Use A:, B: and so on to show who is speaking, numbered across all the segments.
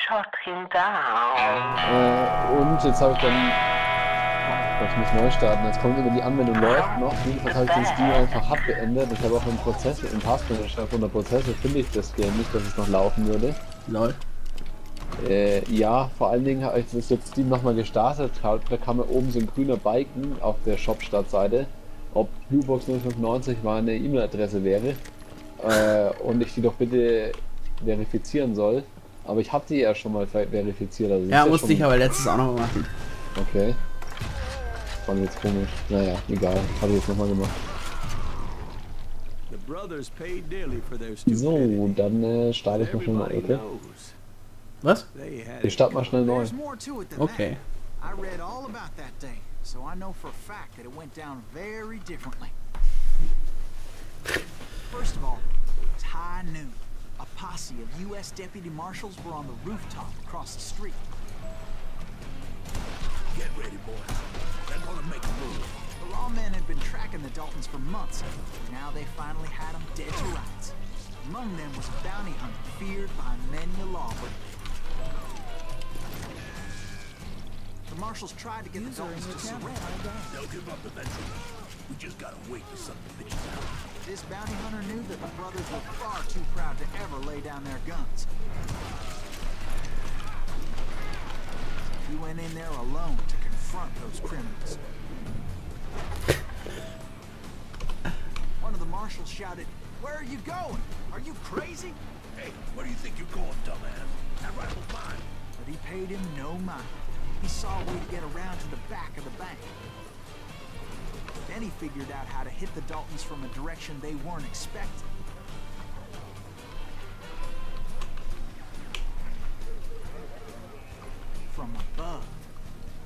A: shut him down.
B: Und jetzt habe ich dann... Ich muss neu starten. Jetzt kommt immer die Anwendung läuft noch. Jedenfalls habe ich den Steam einfach hart beendet. Ich habe auch im Prozessor, im Taskmanager von der Prozessor finde ich das Game nicht, dass es noch laufen würde.
C: Lol.
B: Ja, vor allen Dingen habe ich das jetzt Steam nochmal gestartet. Da kam ja oben so ein grüner Balken auf der Shop-Startseite, ob Bluebox 095 meine E-Mail-Adresse wäre und ich die doch bitte verifizieren soll. Aber ich habe die ja schon mal verifiziert. Also
C: Ja, musste ich aber letztes auch noch mal machen.
B: Okay. Das fand ich jetzt komisch. Naja, egal. Habe ich jetzt nochmal gemacht. So, dann starte ich mal schnell neu, okay?
C: Was?
B: Ich starte mal schnell neu.
C: Okay.
D: I read all about that day, so I know for a fact that it went down very differently. First of all, it was high noon. A posse of U.S. deputy marshals were on the rooftop across the street. Get ready, boys. They're gonna make a move. The lawmen had been tracking the Daltons for months. Now they finally had them dead to rights. Among them was a bounty hunter feared by many a lawbreaker. The marshals tried to get the Daltons to surrender. They'll give up eventually. We just gotta wait for something to bitch out. This bounty hunter knew that the brothers were far too proud to ever lay down their guns. He went in there alone to confront those criminals. One of the marshals shouted, "Where are you going? Are you crazy?" "Hey, where do you think you're going, dumbass? That rifle's mine." But he paid him no mind. He saw a way to get around to the back of the bank. Then he figured out how to hit the Daltons from a direction they weren't expecting. From above.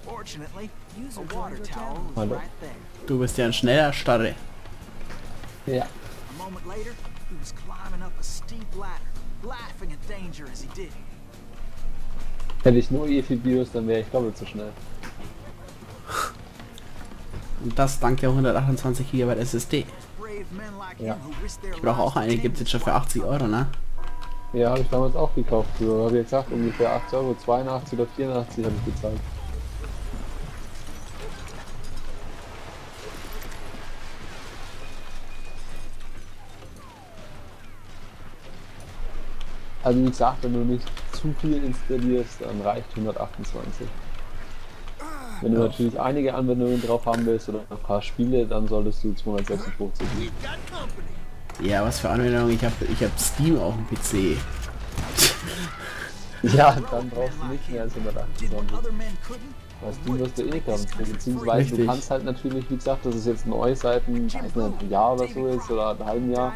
D: Fortunately, a water tower was right there.
C: Du bist ja ein schneller Starre.
B: Ja.
D: A moment later, he was climbing up a steep ladder, laughing at danger as he did.
B: Hätte ich nur EFI-BIOS, dann wäre ich doppelt so schnell.
C: Und das dank der 128 GB SSD.
B: Ja.
C: Ich brauche auch eine, gibt es jetzt schon für 80 Euro, ne?
B: Ja, habe ich damals auch gekauft. Für, habe ich gesagt, ungefähr 80 Euro, 82 oder 84 habe ich bezahlt. Also wie gesagt, wenn du nicht zu viel installierst, dann reicht 128. Wenn du natürlich einige Anwendungen drauf haben willst oder ein paar Spiele, dann solltest du 256 nehmen.
C: Ja, was für Anwendung? Ich hab Steam auf dem PC.
B: Ja, dann brauchst du nicht mehr als 128. Weil Steam wirst du eh nicht haben. Beziehungsweise
C: Richtig.
B: du kannst halt natürlich, wie gesagt, das ist jetzt neu seit ein Jahr oder so ist oder einem halben Jahr,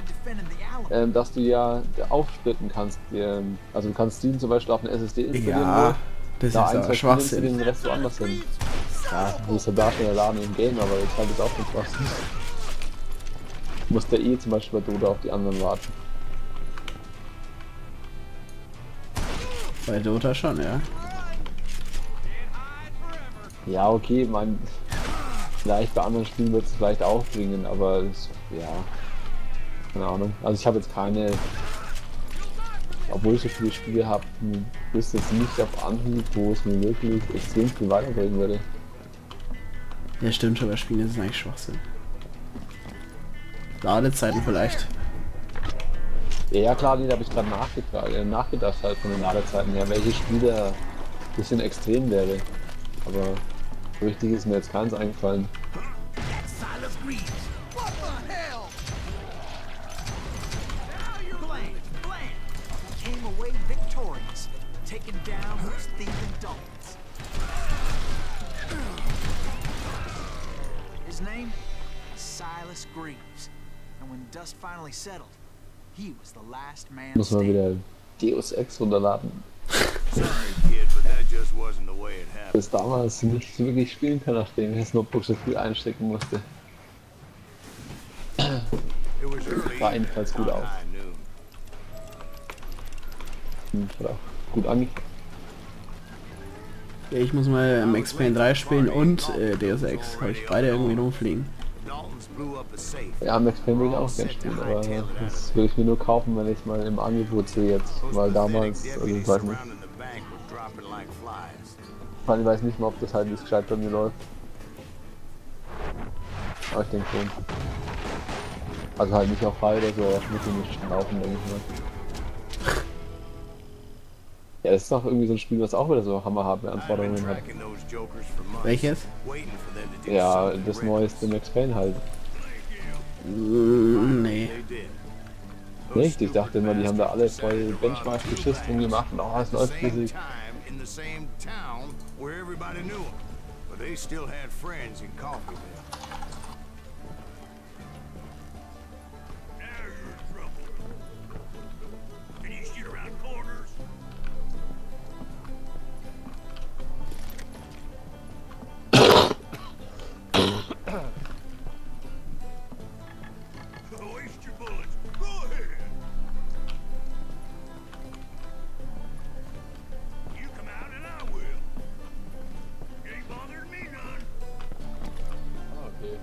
B: dass du ja aufsplitten kannst. Also du kannst Steam zum Beispiel auf eine SSD installieren.
C: Ja, das
B: da
C: ist
B: ein,
C: aber
B: zwei
C: Schwachsinn.
B: den Rest woanders hin. Ja, du musst ja da schon laden im Game, aber ich halte das auch nicht Schwachsinn. Du musst ja eh zum Beispiel bei Dota auf die anderen warten.
C: Bei Dota schon, ja.
B: Ja, okay, mein, vielleicht bei anderen Spielen wird es vielleicht auch bringen, aber es, ja, keine Ahnung. Also ich habe jetzt keine, obwohl ich so viele Spiele habe, wüsste jetzt nicht auf Anhieb, wo es mir wirklich extrem viel weiterbringen würde.
C: Ja, stimmt schon, bei Spielen ist es eigentlich Schwachsinn. Ladezeiten vielleicht.
B: Ja klar, die habe ich gerade nachgedacht halt von den Ladezeiten her, welche Spiele ein bisschen extrem wäre. Aber so richtig ist mir jetzt keins eingefallen.
D: His name? Silas Greaves. And when dust finally settled, he was the last man
B: Muss man
D: standing.
B: wieder Deus Ex runterladen.
E: Sorry, kid, but that just wasn't the way it happened.
B: Das damals nicht wirklich spielen kann, nachdem ich das Notebook so viel einstecken musste. Sah jedenfalls gut aus. Hat auch gut angefangen.
C: Ja, ich muss mal Max Payne 3 spielen und Deus Ex. Habe ich beide irgendwie rumfliegen.
B: Ja, Max Payne will ich auch gerne spielen, aber das will ich mir nur kaufen, wenn ich mal im Angebot sehe jetzt. Weil damals, also ich weiß nicht.
E: dropping like flies.
B: Weil ich weiß nicht mal, ob das halt nicht gescheit bei mir läuft. Aber ich denke schon. Also halt nicht auf frei oder so, auf mittelmäßig laufen, denke ich mal. Ja, das ist doch irgendwie so ein Spiel, was auch wieder so hammerharte Anforderungen hat.
C: Welches?
B: Ja, das neueste Max Payne halt.
C: Nee.
B: Nicht? Ich dachte immer, die haben da alle voll Benchmarks geschissen und gemacht und oh, es läuft flüssig.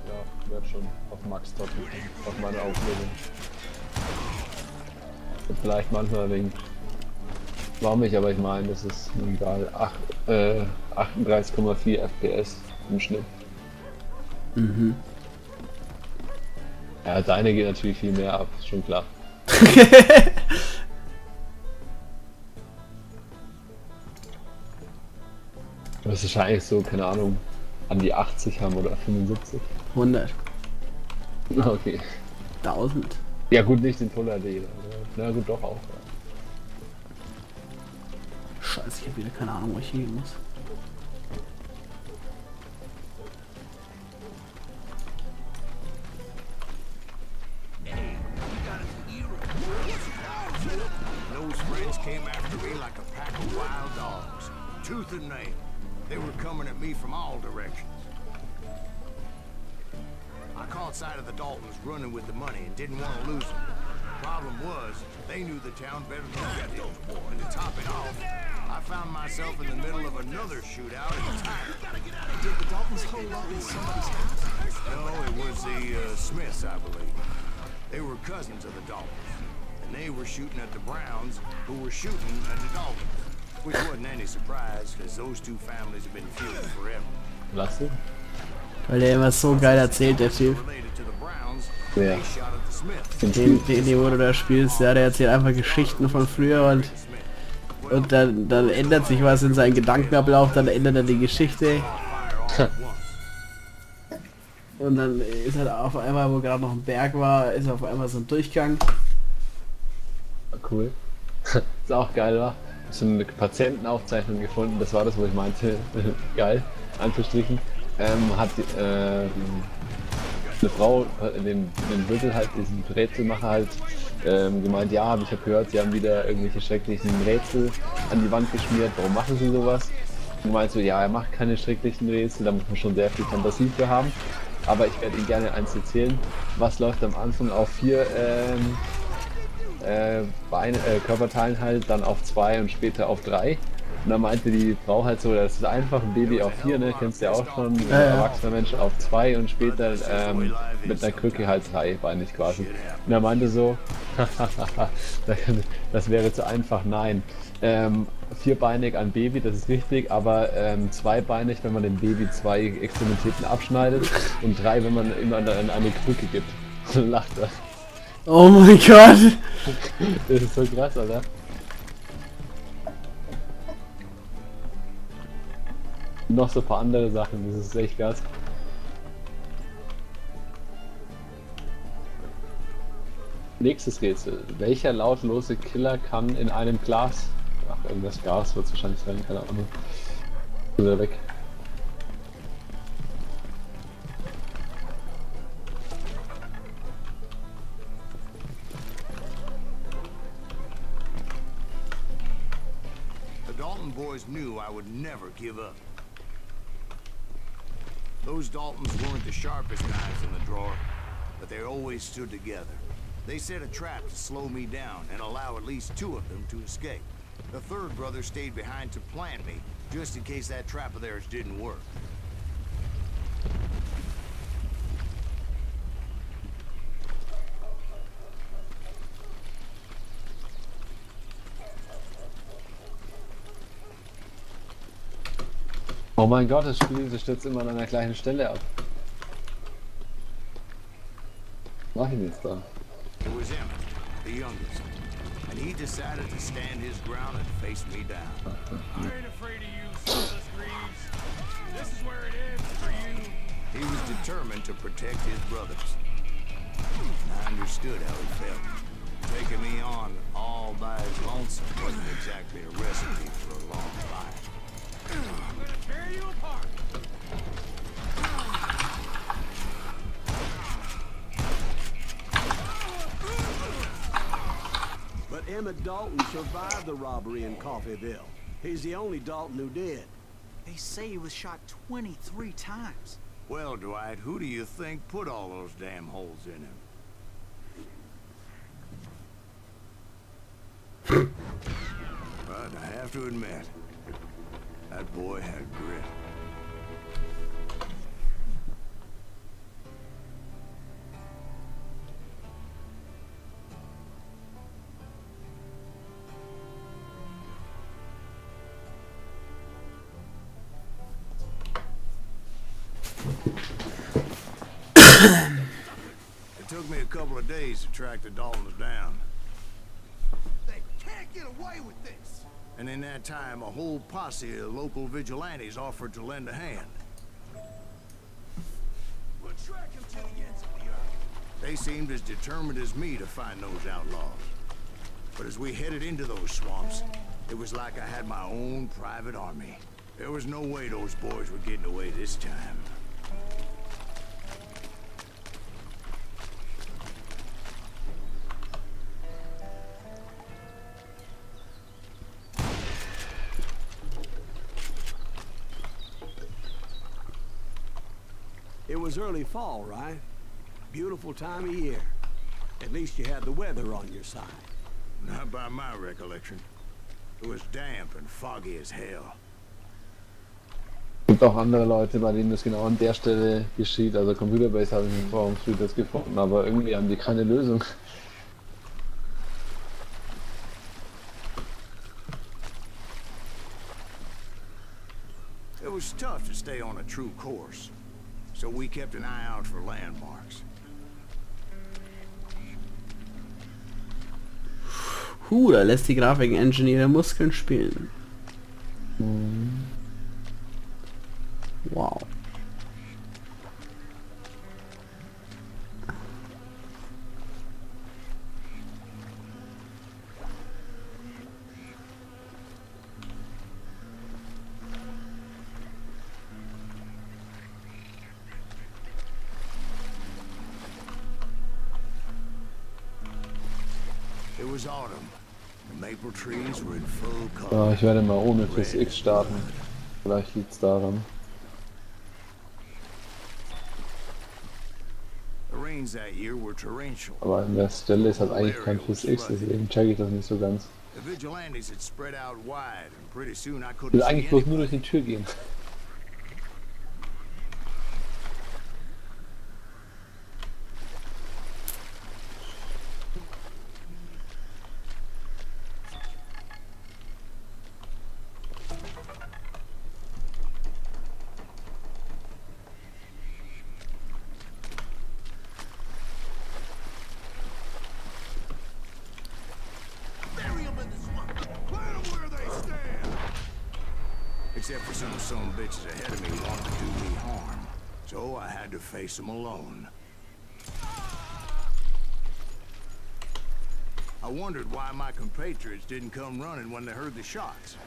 B: Ja, werd schon auf Max drücken, auf meine Auflösung. Und vielleicht manchmal wegen. Warum nicht, aber ich meine, das ist egal. 38,4 FPS im Schnitt.
C: Mhm.
B: Ja, deine geht natürlich viel mehr ab, ist schon klar. Du wirst wahrscheinlich so, keine Ahnung, an die 80 haben oder 75.
C: 100.
B: Okay.
C: 1000.
B: Ja gut, nicht den Full HD. Na gut, doch auch. Ja.
C: Scheiße, ich habe wieder keine Ahnung, wo ich hingehen muss.
E: Those friends came after me like a pack of wild dogs, tooth and nail. They were coming at me from all directions. I caught sight of the Daltons running with the money and didn't want to lose them. Problem was, they knew the town better than I did. And to top it off, I found myself in the middle of another shootout in the tire.
D: Did the Daltons hold up in somebody's house?
E: No, it was the Smiths, I believe. They were cousins of the Daltons. And they were shooting at the Browns, who were shooting at the Daltons. Which wasn't any surprise, because those two families have been feuding forever.
B: Lasse?
C: Weil der immer so geil erzählt, der Typ.
B: Ja.
C: Den wo du da spielst, ja, der erzählt einfach Geschichten von früher und dann ändert sich was in seinen Gedankenablauf, dann ändert er die Geschichte. Und dann ist halt auf einmal, wo gerade noch ein Berg war, ist auf einmal so ein Durchgang.
B: Cool. Ist auch geil, wa? Ich habe so eine Patientenaufzeichnung gefunden, das war das, wo ich meinte, Anführungsstrichen, hat eine Frau in dem Büttel halt, diesen Rätselmacher halt, gemeint, ja, ich habe gehört, sie haben wieder irgendwelche schrecklichen Rätsel an die Wand geschmiert, warum machen sie sowas? Und meint so, ja, er macht keine schrecklichen Rätsel, da muss man schon sehr viel Fantasie für haben, aber ich werde Ihnen gerne eins erzählen, was läuft am Anfang auf 4 Körperteilen halt, dann auf 2 und später auf 3. Und dann meinte die Frau halt so, das ist einfach ein Baby auf 4, ne, kennst du ja auch schon, ein erwachsener Mensch auf 2 und später mit einer Krücke halt 3-beinig quasi. Und er meinte so, das wäre zu einfach, nein. 4-beinig ein Baby, das ist richtig, aber 2-beinig, wenn man dem Baby 2 Extremitäten abschneidet und 3, wenn man immer eine Krücke gibt. Lacht er.
C: Oh mein Gott!
B: Das ist so krass, Alter. Noch so ein paar andere Sachen, das ist echt krass. Nächstes Rätsel. Welcher lautlose Killer kann in einem Glas... Ach, irgendwas Gas wird es wahrscheinlich sein, keine Ahnung. Oder weg.
E: Dalton boys knew I would never give up. Those Daltons weren't the sharpest knives in the drawer, but they always stood together. They set a trap to slow me down and allow at least 2 of them to escape. The third brother stayed behind to plant me, just in case that trap of theirs didn't work.
B: Oh mein Gott, das Spiel stürzt immer an einer gleichen Stelle ab. Was mach ich denn jetzt da?
E: It was Emmett, the youngest, and he decided to stand his ground and face me down.
F: I ain't afraid of you, Silas Greaves. This is where it ends for you.
E: He was determined to protect his brothers. I understood how he felt. Taking me on all by his lonesome wasn't exactly a recipe for a long life.
F: I'm gonna tear you apart.
G: But Emmett Dalton survived the robbery in Coffeyville. He's the only Dalton who did.
D: They say he was shot 23 times.
E: Well, Dwight, who do you think put all those damn holes in him? But I have to admit, that boy had grit. It took me a couple of days to track the Daltons down.
D: They can't get away with this.
E: And in that time, a whole posse of local vigilantes offered to lend a hand.
D: We'll track him to the ends of the earth.
E: They seemed as determined as me to find those outlaws. But as we headed into those swamps, it was like I had my own private army. There was no way those boys were getting away this time.
G: It was early fall, right? Beautiful time of year. At least you had the weather on your side.
E: Not by my recollection. It was damp and foggy as hell.
B: Es gibt auch andere Leute, bei denen das genau an der Stelle geschieht. Also Computerbase habe ich im Forum das gefunden, aber irgendwie haben die keine Lösung.
E: It was tough to stay on a true course, so we kept an eye out for landmarks.
C: Da lässt die Grafik-Engine ihre Muskeln spielen. Wow.
E: It was autumn. The maple trees were in full
B: Ja,
E: color.
B: ich werde mal ohne fürs X starten. Vielleicht liegt es daran.
E: The rains that year were torrential.
B: Aber an der Stelle ist halt eigentlich kein fürs X, deswegen check ich das nicht so ganz.
E: The vigilantes had spread out wide, and pretty soon I
B: Ich
E: couldn't
B: will
E: see
B: eigentlich bloß nur
E: anybody.
B: durch die Tür gehen.
D: Bury him in the swamp. Plant 'em where they stand.
E: Except for some bitches ahead of me who wanted to do me harm. So I had to face them alone. I wondered why my compatriots didn't come running when they heard the shots.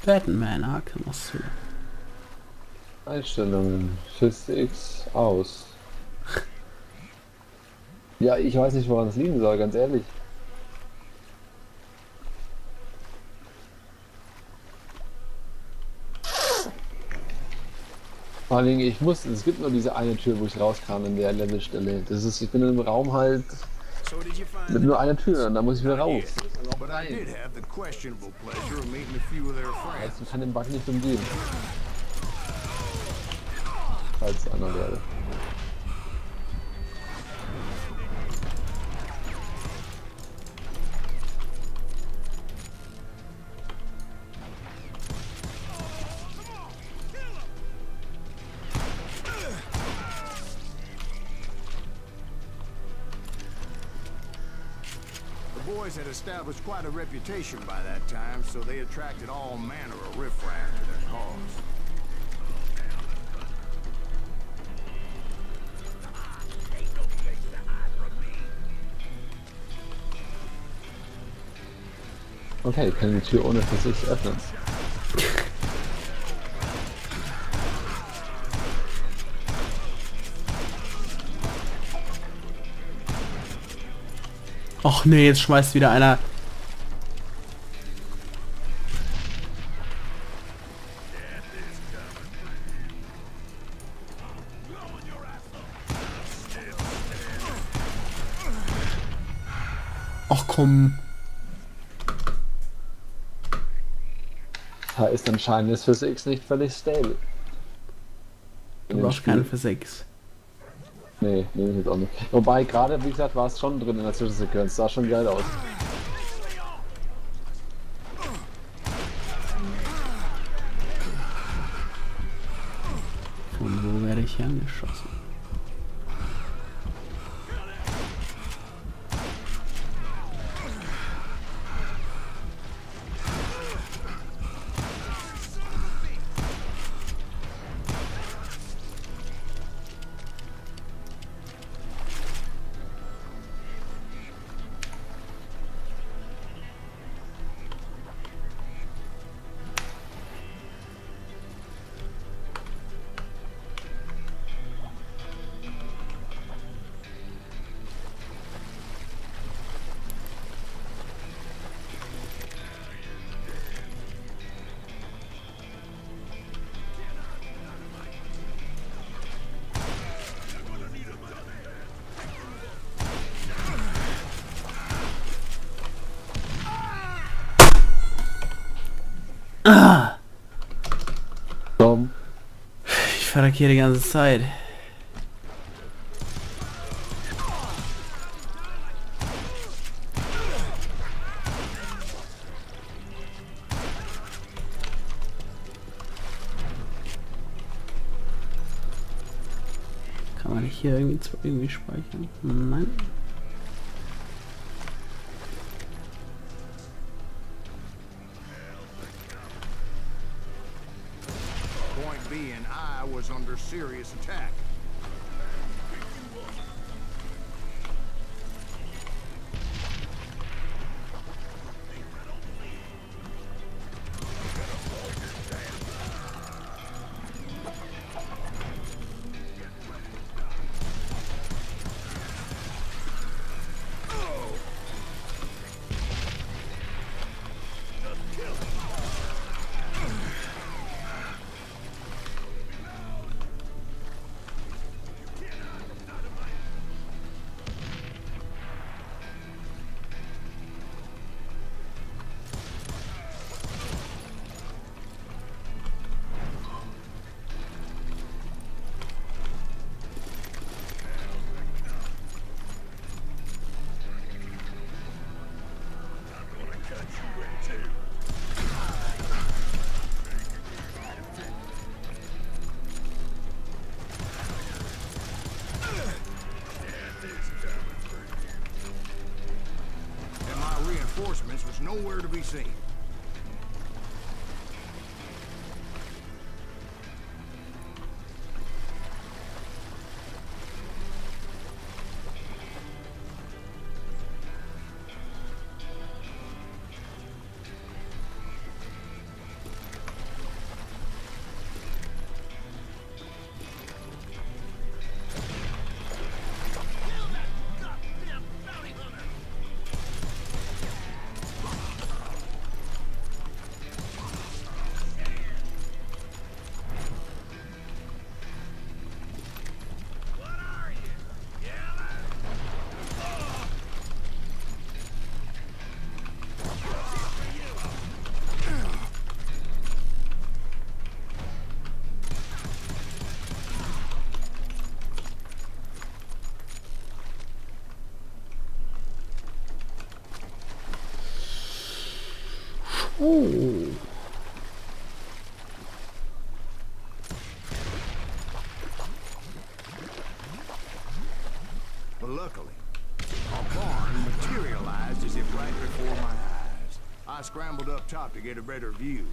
C: Batman Arkham Asylum.
B: Einstellungen. Fürs X aus. Ja, ich weiß nicht, woran es liegen soll, ganz ehrlich. Vor allen Dingen, es gibt nur diese eine Tür, wo ich raus kann in der Levelstelle. Das ist, ich bin im Raum halt
E: So did you find
B: mit nur einer Tür und da muss ich wieder raus.
E: But I did have the questionable pleasure of meeting a few of their friends.
B: Ich kann den Bug nicht umgehen. Falls es einer wäre.
E: boys had established quite a reputation by that time, so they attracted all manner of riffraff to their cause.
B: Okay, ich kann die Tür ohne Physik öffnen.
C: Och nee, jetzt schmeißt wieder einer. Ach komm.
B: Da ist anscheinend das Physik nicht völlig stable.
C: Du brauchst keine Physik.
B: Nee, nehme ich jetzt auch nicht. Wobei, gerade, wie gesagt, war es schon drin in der Zwischensequenz. Sah schon geil aus.
C: Von wo werde ich angeschossen? Ah!
B: Tom.
C: Ich verrecke die ganze Zeit. Kann man nicht hier irgendwie speichern? Nein.
E: Point being, I was under serious attack. Reinforcements was nowhere to be seen.
C: Oh.
E: But luckily, a barn materialized just as if right before my eyes. I scrambled up top to get a better view,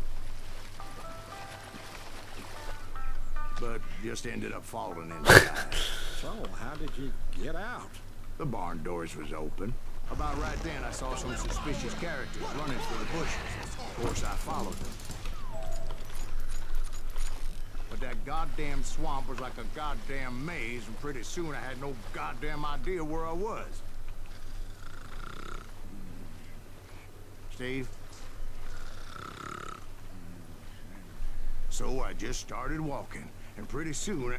E: but just ended up falling inside.
G: So, how did you get out?
E: The barn doors was open. About right then, I saw some suspicious characters running through the bushes. Of course, I followed them. But that goddamn swamp was like a goddamn maze, and pretty soon I had no goddamn idea where I was. Steve? So I just started walking, and pretty soon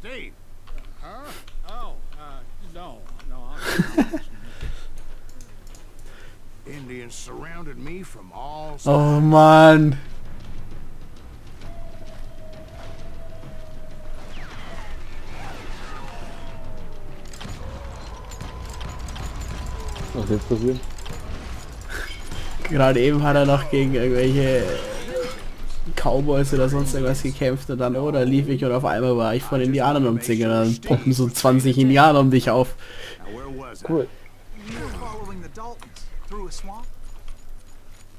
E: Steve!
G: Huh? Oh, no, I'm
E: Indians surrounded me from all sides.
C: Oh Mann.
B: Was ist jetzt passiert?
C: Gerade eben hat er noch gegen irgendwelche Cowboys oder sonst irgendwas gekämpft und dann, oder lief ich und auf einmal war ich von Indianern umzingelt. Dann poppen so 20 Indianer um dich auf.
E: Now, where was I?
B: Cool.
D: You were following the Daltons through a swamp?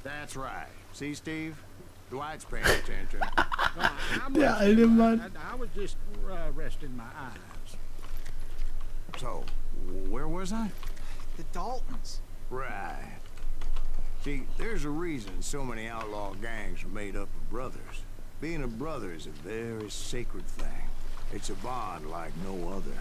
E: That's right. See, Steve? Dwight's paying attention.
C: Der alte Mann.
G: I was just resting my eyes.
E: So, where was I?
D: The Daltons.
E: Right. See, there's a reason so many outlaw gangs are made up of brothers. Being a brother is a very sacred thing. It's a bond like no other.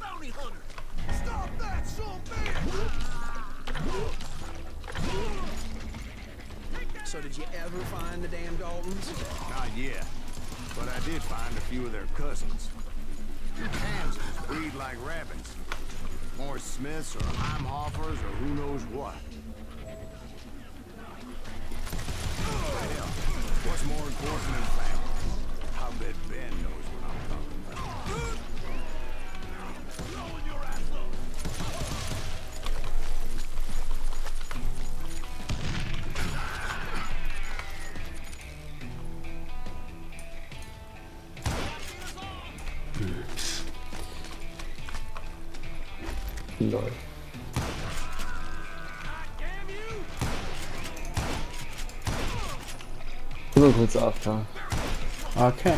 D: Bounty hunter! Stop that, son So did you ever find the damn Daltons?
E: Not yet. But I did find a few of their cousins. Kansas breed like rabbits. More Smiths or Heimhoffers or who knows what. Hell, what's more important than family? I'll bet Ben knows what I'm talking about. Blowing your ass up.
B: Lol. Nur kurz AFK.
C: Okay.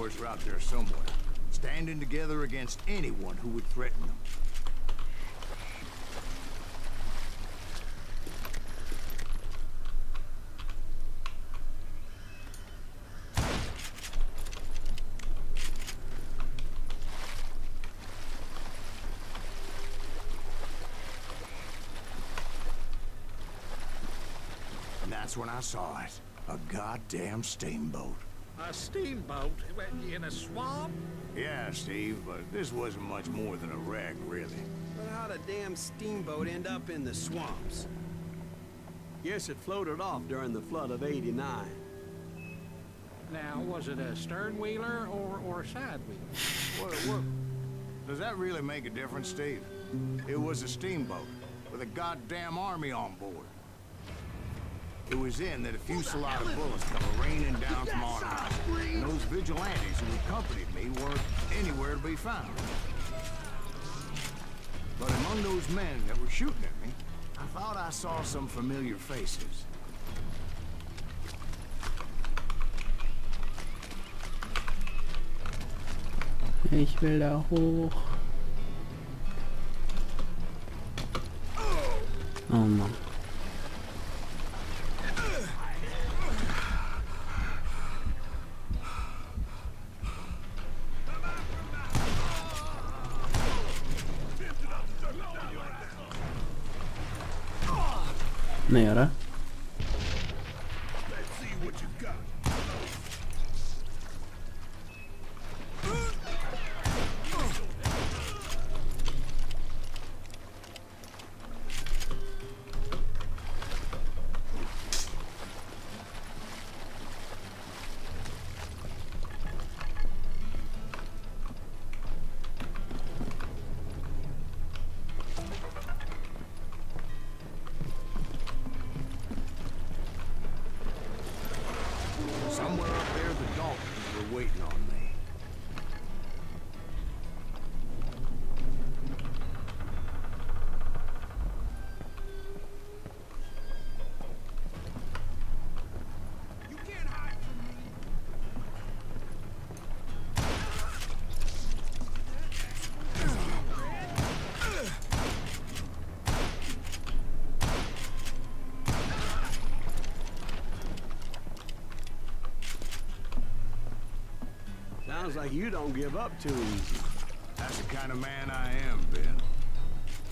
E: boys are out there somewhere, standing together against anyone who would threaten them. And that's when I saw it. A goddamn steamboat.
F: A steamboat in a swamp?
E: Yeah, Steve, but this wasn't much more than a wreck, really.
G: But how'd a damn steamboat end up in the swamps? Guess it floated off during the flood of '89.
F: Now, was it a stern wheeler or a side wheeler?
E: What? Does that really make a difference, Steve? It was a steamboat with a goddamn army on board. It was in that a fusillade of bullets come raining down from on high. And those vigilantes who accompanied me weren't anywhere to be found. But among those men that were shooting at me, I thought I saw some familiar faces.
C: Ich will da hoch. Oh Mann. Nee, oder?
E: Somewhere up there, the Daltons were waiting on me.
D: You can't hide from me.
G: Sounds like you don't give up too easy.
E: That's the kind of man I am, Ben.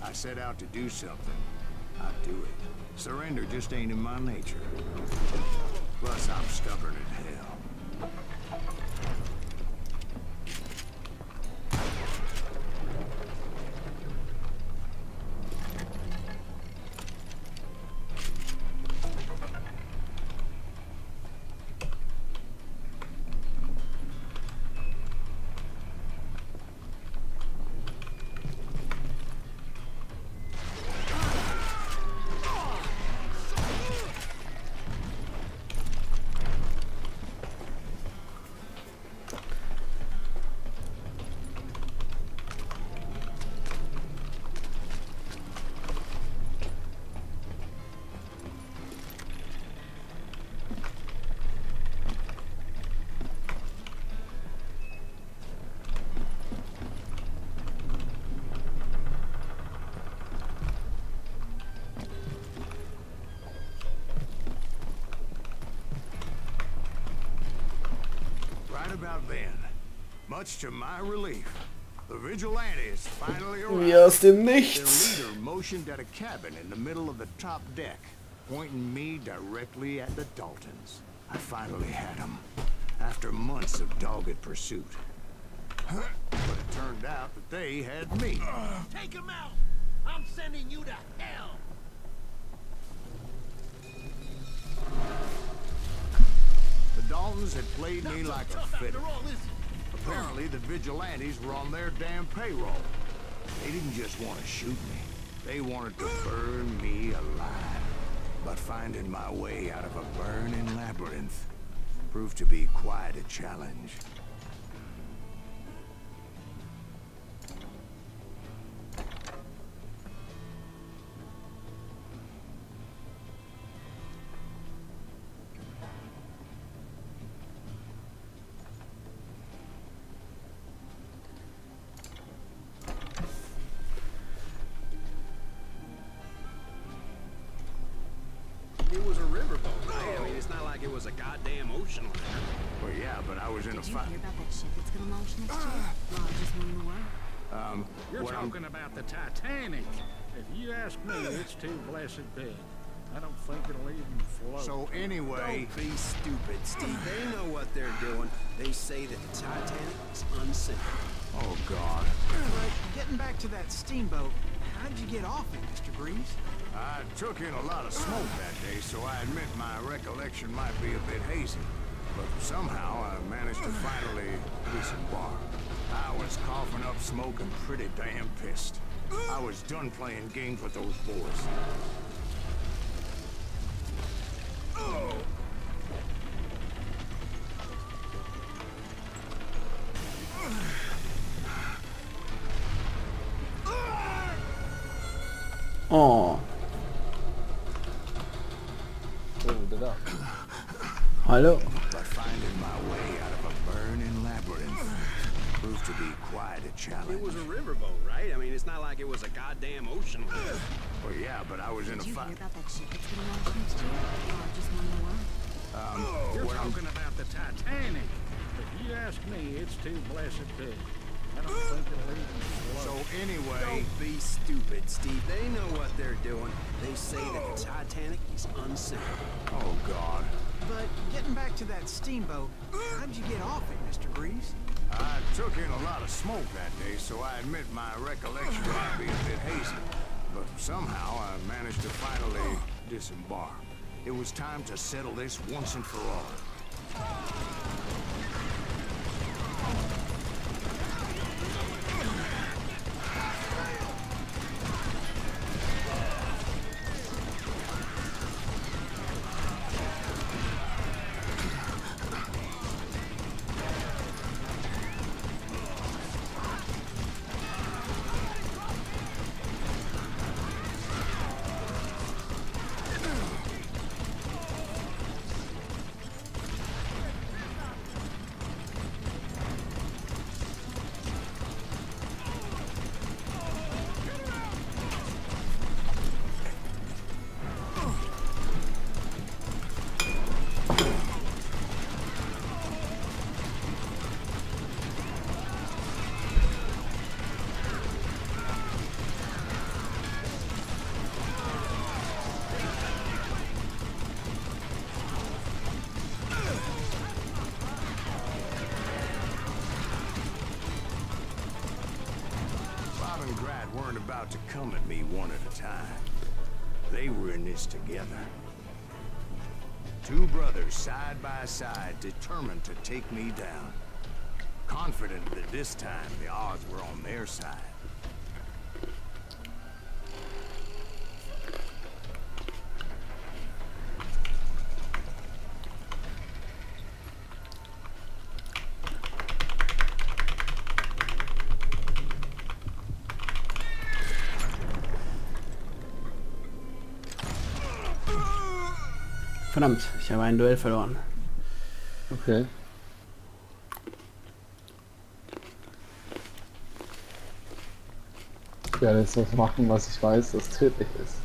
E: I set out to do something. I do it. Surrender just ain't in my nature. Plus, I'm stubborn as hell. Right about then, much to my relief, the vigilantes finally arrived.
C: Wie aus dem
E: Their
C: Nichts.
E: leader motioned at a cabin in the middle of the top deck, pointing me directly at the Daltons. I finally had them, after months of dogged pursuit. But it turned out that they had me.
D: Take him out. I'm sending you to hell.
E: The Daltons had played me like a fiddle. Apparently, the vigilantes were on their damn payroll. They didn't just want to shoot me. They wanted to burn me alive. But finding my way out of a burning labyrinth proved to be quite a challenge.
G: riverboat, right? I mean, it's not like it was a goddamn ocean liner.
E: Well, yeah, but I was in a
H: Did you
E: fight.
H: hear about that ship that's gonna launch next year? Largest one in the world.
F: You're
E: what I'm-
F: talking about the Titanic. If you ask me, it's too blessed big. I don't think it'll even float.
E: So anyway,
G: Don't be stupid, Steve. They know what they're doing. They say that the Titanic is unsinkable.
E: oh God,
D: But getting back to that steamboat, how'd you get off it, Mr. Greaves?
E: I took in a lot of smoke that day, so I admit my recollection might be a bit hazy. But somehow I managed to finally disembark. I was coughing up smoke and pretty damn pissed. I was done playing games with those boys.
C: Oh,
B: Oh, det där.
C: hallo.
E: But finding my way out of a burning labyrinth proved to be quite a challenge.
G: It was a riverboat, right? I mean, it's not like it was a goddamn ocean liner.
E: Well, yeah, but I was in a
H: Did you hear
E: fight.
H: about that ship that's gonna launch next year? Largest one in the world.
F: You're
E: what I'm-
F: talking about the Titanic. If you ask me, it's too blessed big. I don't think it'll even
E: So
F: float.
E: anyway,
G: Don't be stupid, Steve. They know what they're doing. They say that the Titanic is unsinkable.
E: oh God,
D: But getting back to that steamboat, how'd you get off it, Mr. Greaves?
E: I took in a lot of smoke that day, so I admit my recollection might be a bit hazy. But somehow I managed to finally disembark. It was time to settle this once and for all. Bob and Grad weren't about to come at me one at a time. They were in this together. Two brothers side by side, determined to take me down. Confident that this time the odds were on their side.
C: Verdammt, ich habe ein Duell verloren.
B: Okay. Ich werde jetzt was machen, was ich weiß, das tödlich ist.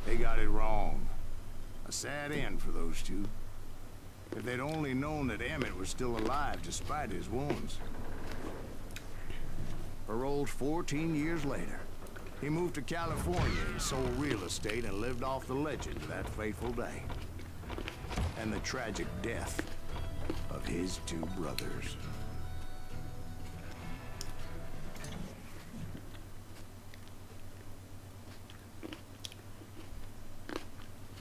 E: They got it wrong. A sad end for those two. If they'd only known that Emmett was still alive despite his wounds. paroled 14 years later. He moved to California and sold real estate and lived off the legend of that fateful day. And the tragic death of his two brothers.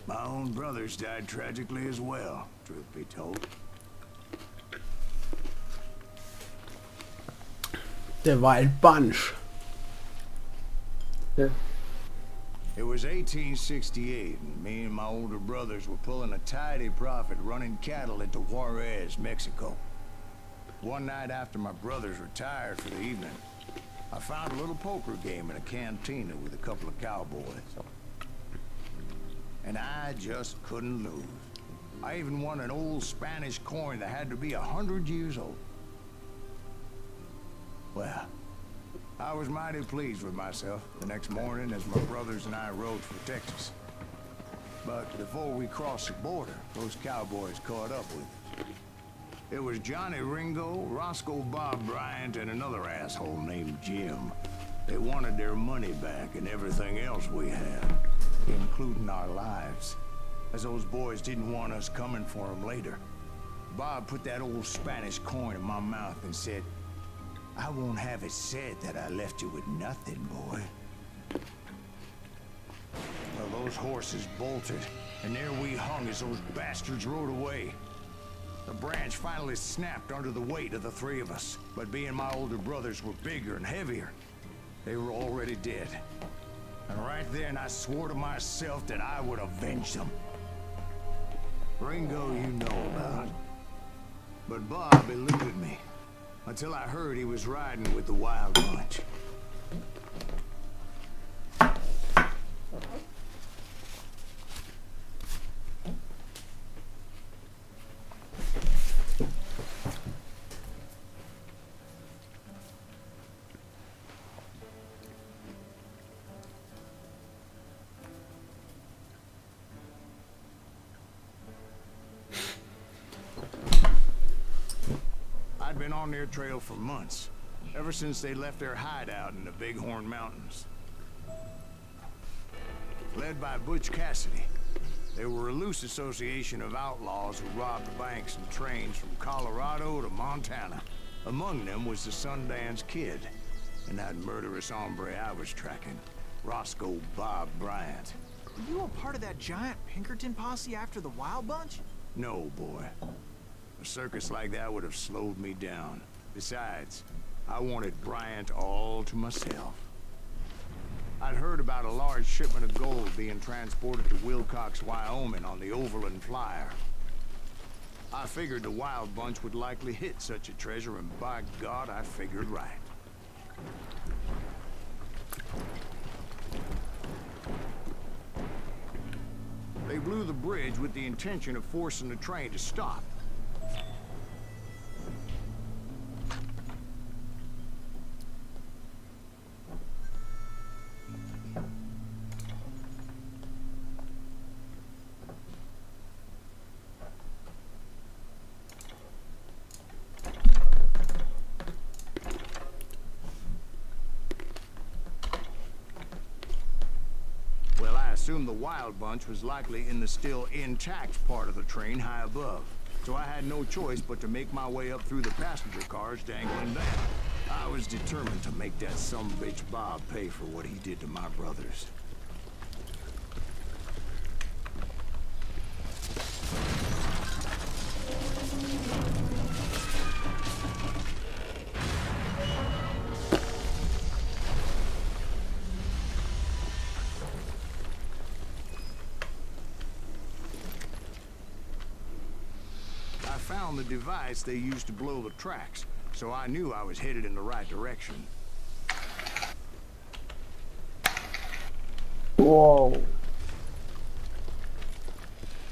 E: My own brothers died tragically as well, truth be told.
C: Der Wild Bunch.
B: Ja.
E: It was 1868, and me and my older brothers were pulling a tidy profit running cattle into Juarez, Mexico. One night after my brothers retired for the evening, I found a little poker game in a cantina with a couple of cowboys. And I just couldn't lose. I even won an old Spanish coin that had to be 100 years old. Well, I was mighty pleased with myself the next morning as my brothers and I rode for Texas. But before we crossed the border, those cowboys caught up with us. It was Johnny Ringo, Roscoe Bob Bryant, and another asshole named Jim. They wanted their money back and everything else we had, including our lives, as those boys didn't want us coming for them later. Bob put that old Spanish coin in my mouth and said, "I won't have it said that I left you with nothing, boy." Well, those horses bolted, and there we hung as those bastards rode away. The branch finally snapped under the weight of the three of us, but being my older brothers were bigger and heavier, they were already dead. And right then I swore to myself that I would avenge them. Ringo you know about. But Bob eluded me, until I heard he was riding with the Wild Bunch. I'd been on their trail for months, ever since they left their hideout in the Bighorn Mountains. Led by Butch Cassidy, they were a loose association of outlaws who robbed banks and trains from Colorado to Montana. Among them was the Sundance Kid, and that murderous hombre I was tracking, Roscoe Bob Bryant.
D: Were you a part of that giant Pinkerton posse after the Wild Bunch?
E: No, boy. A circus like that would have slowed me down. Besides, I wanted Bryant all to myself. I'd heard about a large shipment of gold being transported to Wilcox, Wyoming on the Overland Flyer. I figured the Wild Bunch would likely hit such a treasure, and by God, I figured right. They blew the bridge with the intention of forcing the train to stop. I assumed the Wild Bunch was likely in the still intact part of the train high above, so I had no choice but to make my way up through the passenger cars dangling down. I was determined to make that sumbitch Bob pay for what he did to my brothers. I found the device they used to blow the tracks, so I knew I was headed in the right direction.
B: Whoa.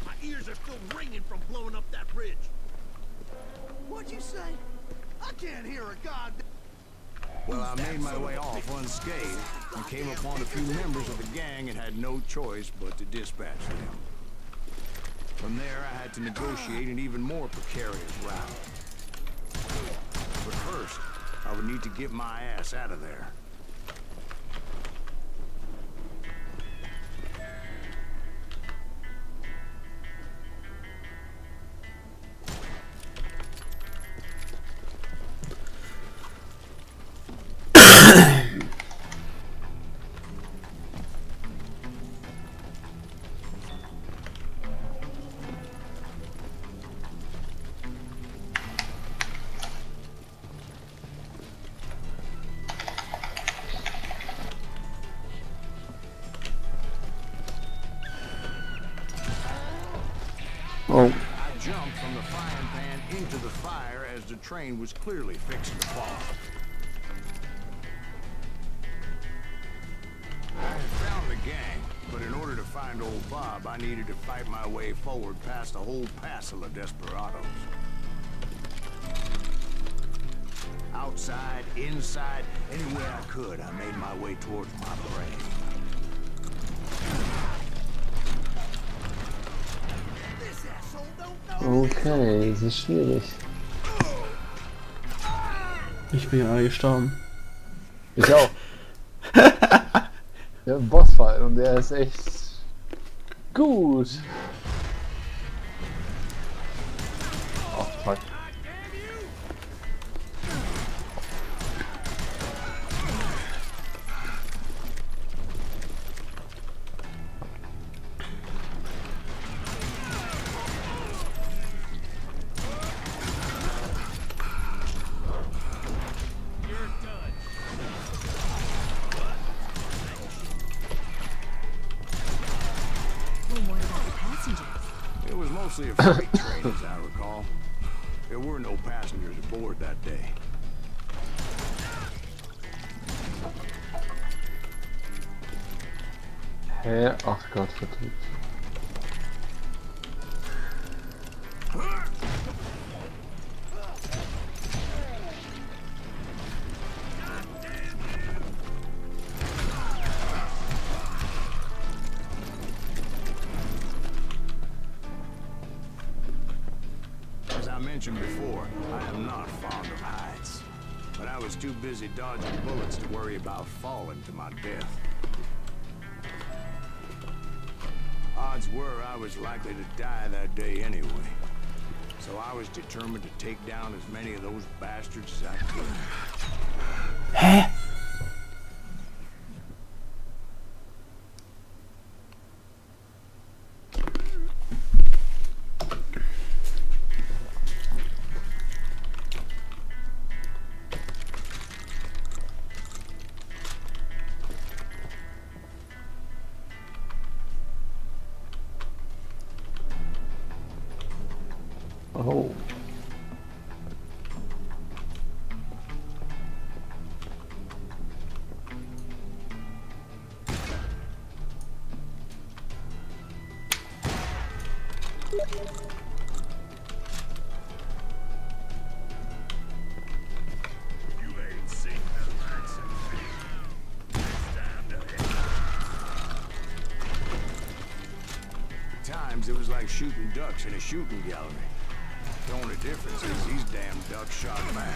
G: My ears are still ringing from blowing up that bridge. What'd you say? I can't hear a goddamn...
E: Well, I made my way off unscathed and came upon a few members of the gang and had no choice but to dispatch them. From there, I had to negotiate an even more precarious route. But first, I I would need to get my ass out of there.
B: Oh.
E: I jumped from the frying pan into the fire as the train was clearly fixing to fall. I had found the gang, but in order to find old Bob, I needed to fight my way forward past a whole passel of desperados. Outside, inside, anywhere I could, I made my way towards my prey.
B: Okay, das ist schwierig.
C: Ich bin gerade gestorben.
B: Ich auch. Wir haben einen Bossfight und der ist echt gut. Oh, fuck.
E: It was mostly a freight train, as I recall. There were no passengers aboard that day.
B: Hä? Ach Gott, verdammt.
E: As I mentioned before, I am not fond of heights. But I was too busy dodging bullets to worry about falling to my death. Odds were I was likely to die that day anyway. So I was determined to take down as many of those bastards as I could.
C: Hä?
B: Oh.
E: At times it was like shooting ducks in a shooting gallery. The only difference is these damn ducks shot back.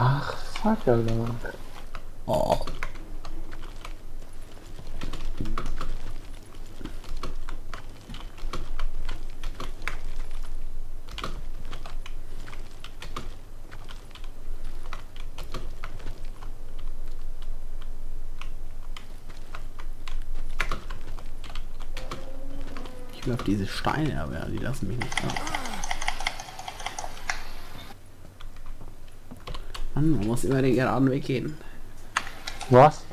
B: Ach, fuck, Alter.
C: Oh. Ich will auf diese Steine, aber die lassen mich nicht raus. Mann, man muss immer den geraden Weg gehen.
B: Was?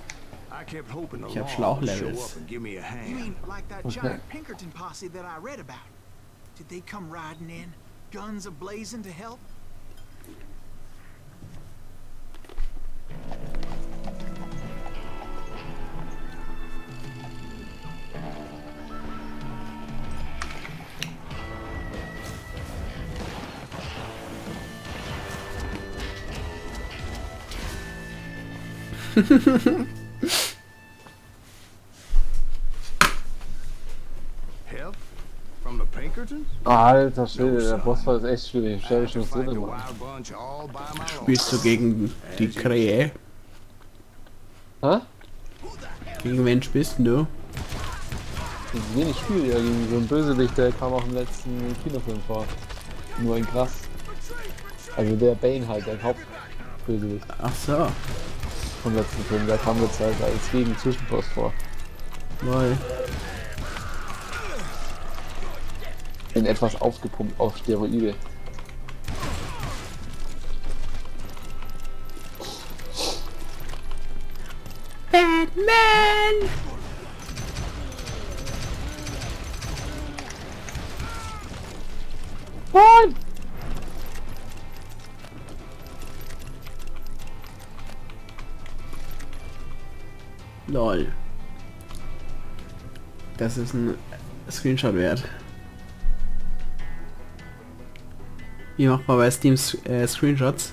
C: Ich hab Schlauchlevels.
G: You mean like that giant Pinkerton posse that I read about?
D: Did they come riding in, guns a-blazing to help?
E: Help? From the Pinkertons?
B: Alter Schwede, der Bossfight ist echt schwierig. Stell dich nicht
E: Fight the
B: drin, Mann.
E: wild bunch all by my own.
C: Spielst du gegen die Krähe?
B: Hä?
C: Gegen wen spielst du?
B: Wenig Spiel, ja, gegen so einen Bösewicht, der kam auch im letzten Kinofilm vor. Nur ein krass. Also der Bane halt, der Hauptbösewicht
C: Ach so.
B: vom letzten Film, der kam jetzt halt als Gegen-Zwischenboss vor.
C: Lol.
B: In etwas aufgepumpt auf Steroide.
C: Batman!
B: Nein!
C: Lol. Das ist ein Screenshot wert. Wie macht man bei Steam Screenshots?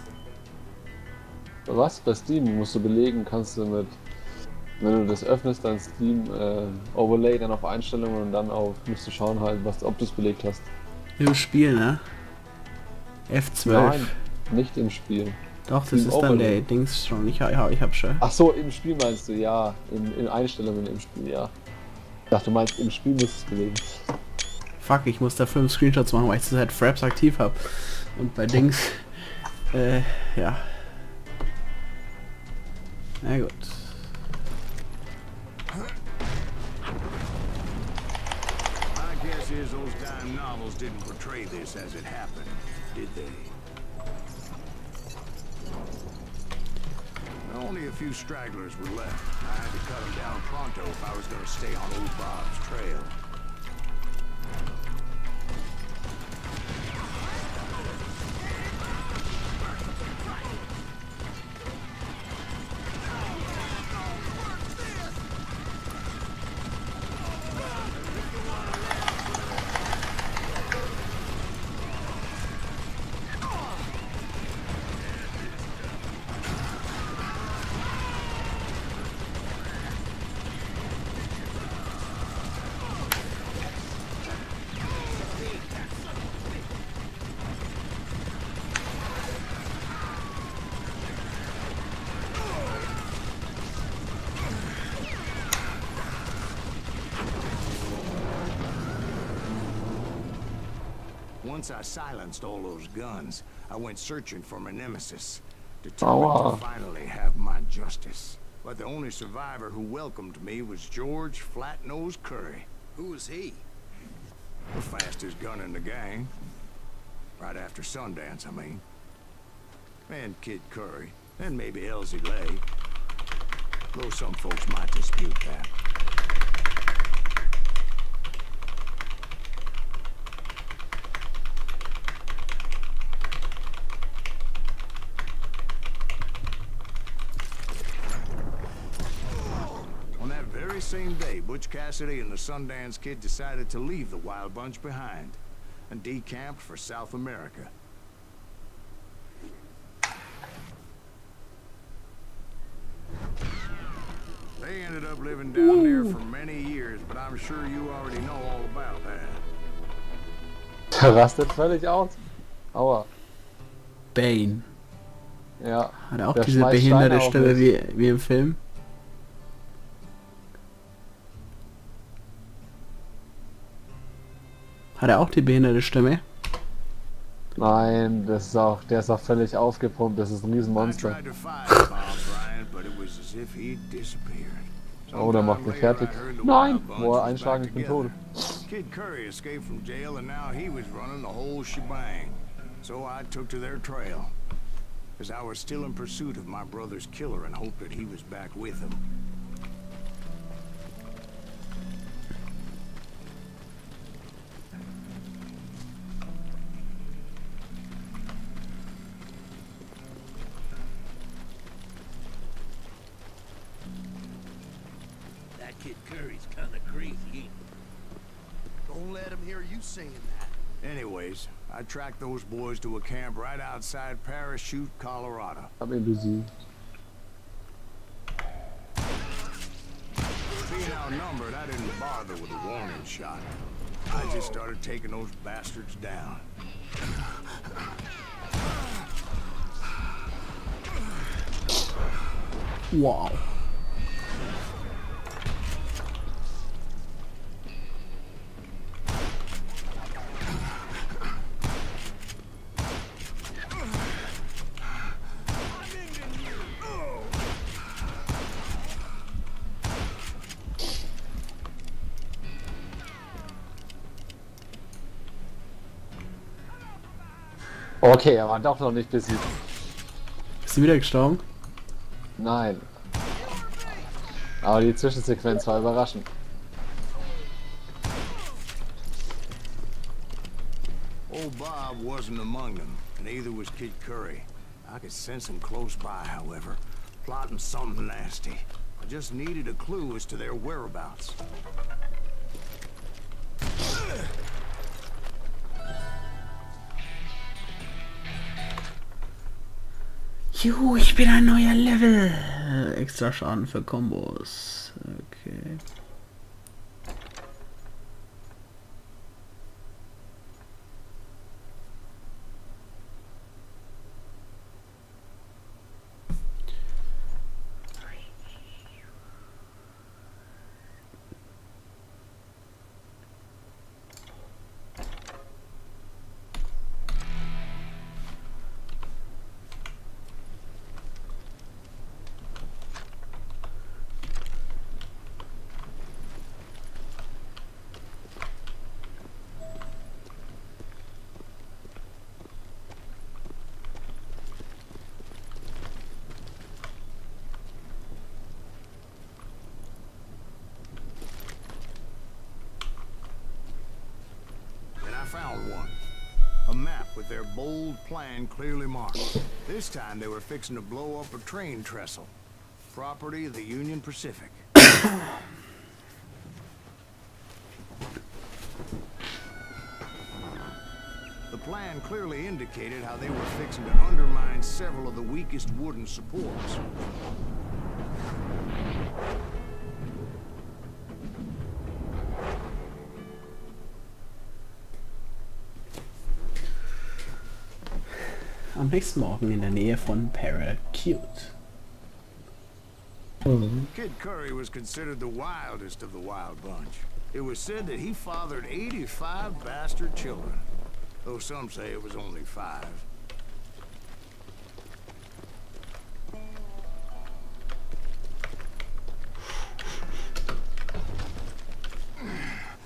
B: Was? Bei Steam musst du belegen, kannst du mit, wenn du das öffnest, dein Steam Overlay dann auf Einstellungen und dann auf, musst du schauen halt, was, ob du es belegt hast.
C: Im Spiel, ne? F12.
B: Nein, nicht im Spiel.
C: Doch, das
B: Steam
C: ist dann
B: Overlay.
C: der Dings schon. Ich hab schon.
B: Ach so, im Spiel meinst du, ja. In Einstellungen im Spiel, ja. Ich dachte, du meinst, im Spiel musst du es belegen.
C: Fuck, ich muss da 5 Screenshots machen, weil ich zurzeit Fraps aktiv habe. Und bei Dings, ja. Na gut.
E: My guess is those dime novels didn't portray this as it happened, did they? Only a few stragglers were left. I had to cut them down pronto if I was going to stay on old Bob's trail. Once I silenced all those guns, I went searching for my nemesis, determined to finally have my justice. But the only survivor who welcomed me was George Flat-Nosed Curry.
G: Who was he?
E: The fastest gun in the gang. Right after Sundance, I mean. And Kid Curry, and maybe Elsie Lay. Though some folks might dispute that. Same day, Butch Cassidy and the Sundance Kid decided to leave the Wild Bunch behind and decamped for South America. They ended up living down there for many years, but I'm sure you already know all about that.
B: Der rastet völlig aus. Aua.
C: Bane.
B: Ja.
C: Hat er auch
B: der
C: diese
B: schmeißt
C: behinderte
B: Steine auf
C: Stimme
B: mich.
C: wie im Film? Hat er auch die behinderte Stimme?
B: Nein, das ist auch, der ist auch völlig aufgepumpt, das ist ein Riesenmonster. Oh, der macht mich fertig. Nein! Wo er einschlagen, ich bin tot.
E: Kid Curry escaped from jail and now he was running the whole shebang. So I took to their trail. Because I was still in pursuit of my brother's killer and hoped that he was back with him.
G: Curry's kind of crazy, ain't he? Don't let him hear you saying that.
E: Anyways, I tracked those boys to a camp right outside Parachute, Colorado.
B: Hab ihn besiegt.
E: Being outnumbered, I didn't bother with a warning shot. I just started taking those bastards down.
C: Wow.
B: Okay, er war doch noch nicht besiegt.
C: Bist du wieder gestorben?
B: Nein. Aber die Zwischensequenz war überraschend.
E: Old Bob wasn't among them, and neither was Kid Curry. I could sense him close by, however, plotting something nasty. I just needed a clue as to their whereabouts.
C: Juhu, ich bin ein neuer Level. Extra Schaden für Kombos. Okay.
E: Found one. A map with their bold plan clearly marked. This time they were fixing to blow up a train trestle. Property of the Union Pacific. The plan clearly indicated how they were fixing to undermine several of the weakest wooden supports.
C: Am nächsten Morgen in der Nähe von Parachute.
E: Kid Curry was considered the wildest of the wild bunch. It was said that he fathered 85 bastard children, though some say it was only 5.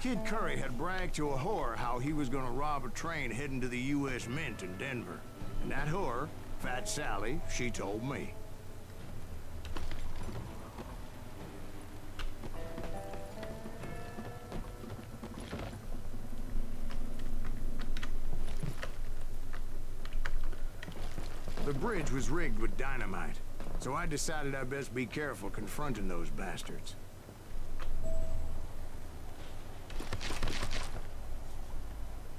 E: Kid Curry had bragged to a whore how he was gonna rob a train heading to the U.S. Mint in Denver. And that whore, Fat Sally, she told me. The bridge was rigged with dynamite, so I decided I'd best be careful confronting those bastards.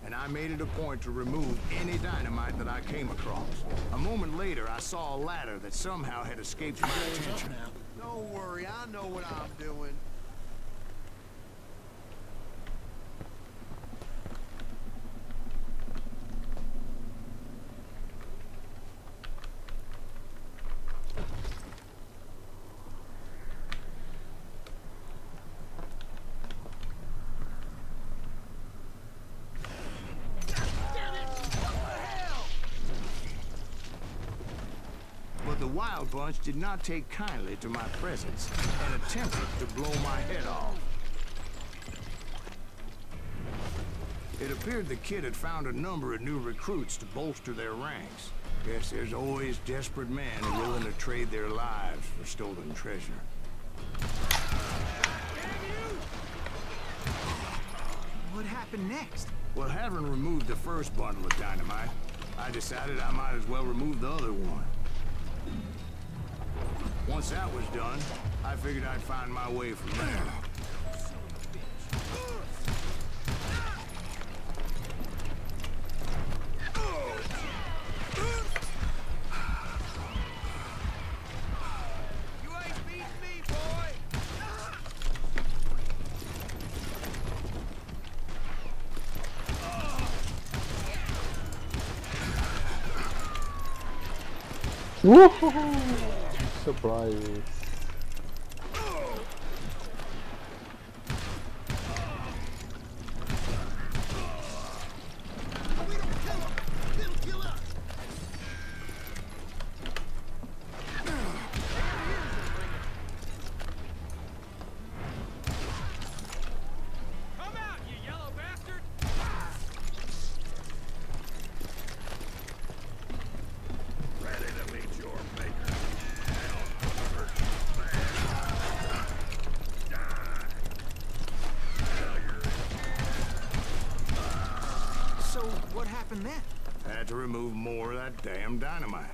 E: And I made it a point to remove any dynamite that I came across. A moment later, I saw a ladder that somehow had escaped my attention.
G: Don't worry, I know what I'm doing.
E: The Wild Bunch did not take kindly to my presence and attempted to blow my head off. It appeared the kid had found a number of new recruits to bolster their ranks. Guess there's always desperate men willing to trade their lives for stolen treasure.
G: What happened next?
E: Well, having removed the first bundle of dynamite, I decided I might as well remove the other one. Once that was done, I figured I'd find my way from there.
B: Woohoo! Surprise!
D: What happened then?
E: Had to remove more of that damn dynamite.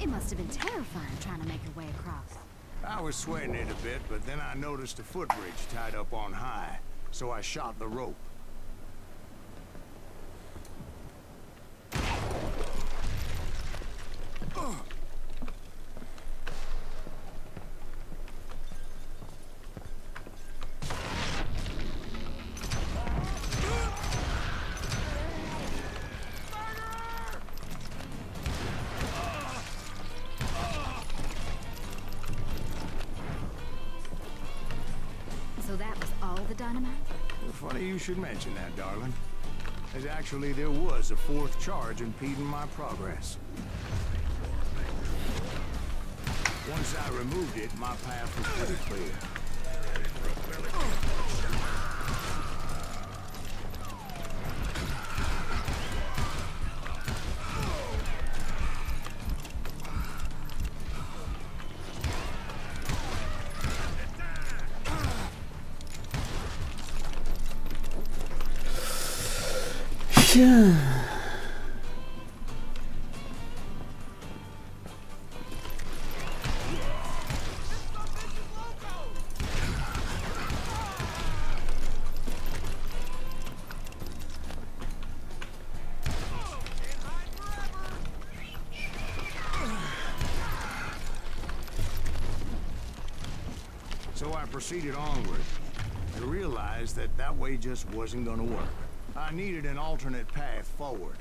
H: It must have been terrifying trying to make your way across.
E: I was sweating it a bit, but then I noticed a footbridge tied up on high, so I shot the rope.
H: So that was all the dynamite?
E: Funny you should mention that, darling. As actually, there was a fourth charge impeding my progress. Once I removed it, my path was pretty clear. So I proceeded onward. I realized that that way just wasn't gonna work. I needed an alternate path forward.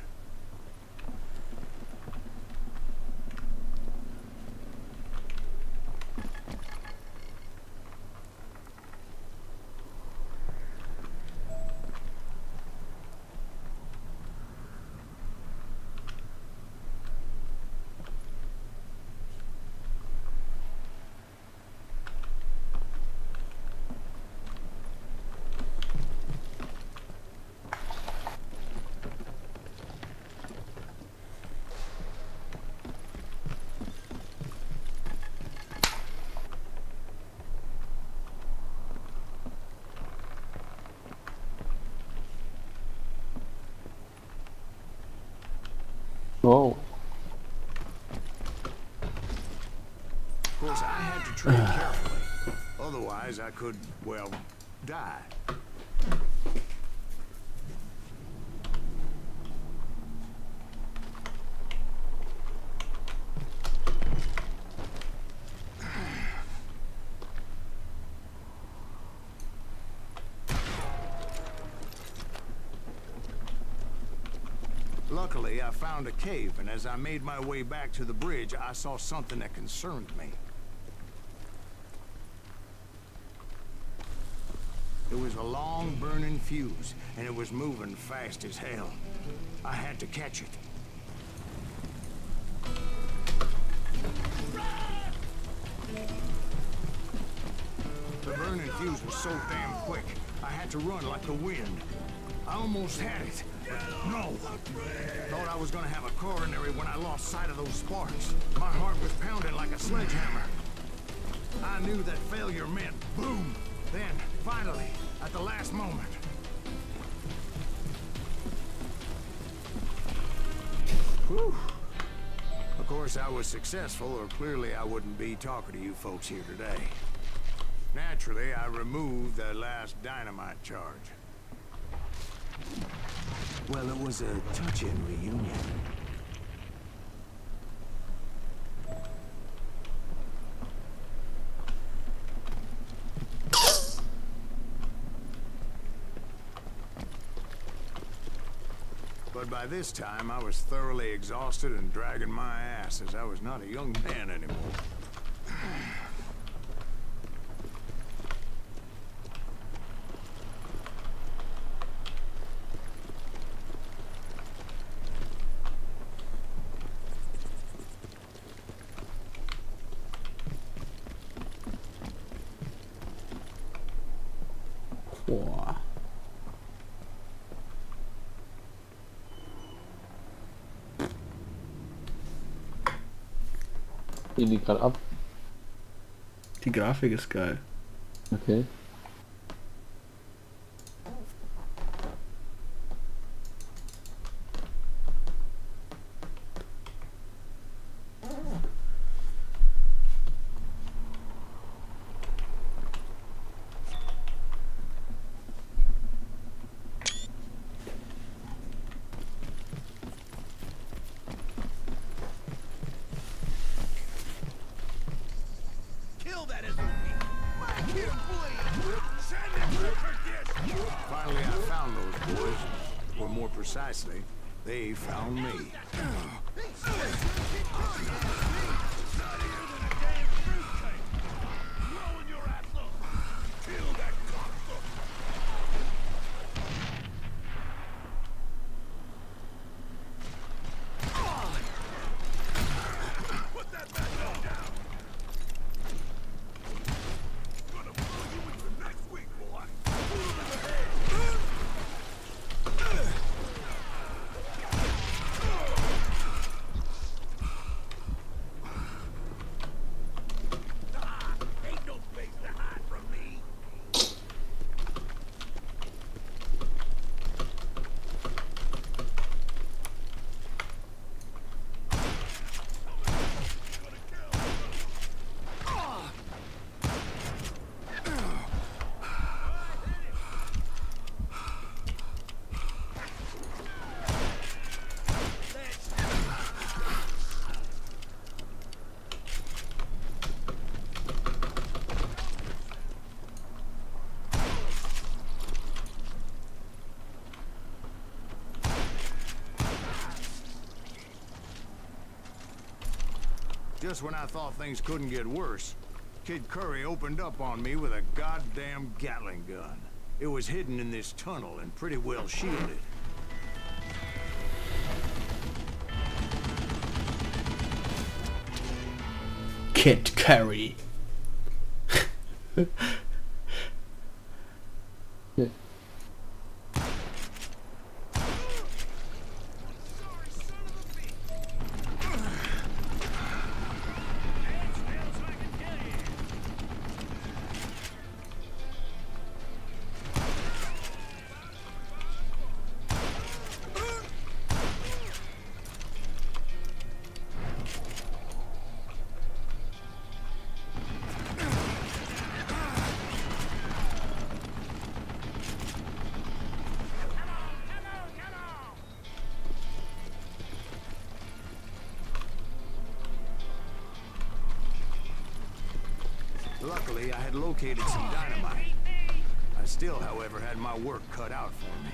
B: Oh.
E: Of course, I had to tread carefully. Otherwise, I could, well, die. Luckily, I found a cave, and as I made my way back to the bridge, I saw something that concerned me. It was a long burning fuse, and it was moving fast as hell. I had to catch it. The burning fuse was so damn quick, I had to run like the wind. I almost had it, but no. Thought I was gonna have a coronary when I lost sight of those sparks. My heart was pounding like a sledgehammer. I knew that failure meant boom. Then, finally, at the last moment. Whew. Of course, I was successful, or clearly I wouldn't be talking to you folks here today. Naturally, I removed the last dynamite charge. Well, it was a touching reunion. But by this time, I was thoroughly exhausted and dragging my ass as I was not a young man anymore.
C: Boah.
B: Gehen die gerade ab?
C: Die Grafik ist geil.
B: Okay.
G: Kill that SOB. Make him bleed. Send him to perdition.
E: Finally, I found those boys. Or more precisely, they found me. Just when I thought things couldn't get worse, Kid Curry opened up on me with a goddamn Gatling gun. It was hidden in this tunnel and pretty well shielded.
C: Kid Curry.
B: Ja.
E: Luckily, I had located some dynamite. I still, however, had my work cut out for me.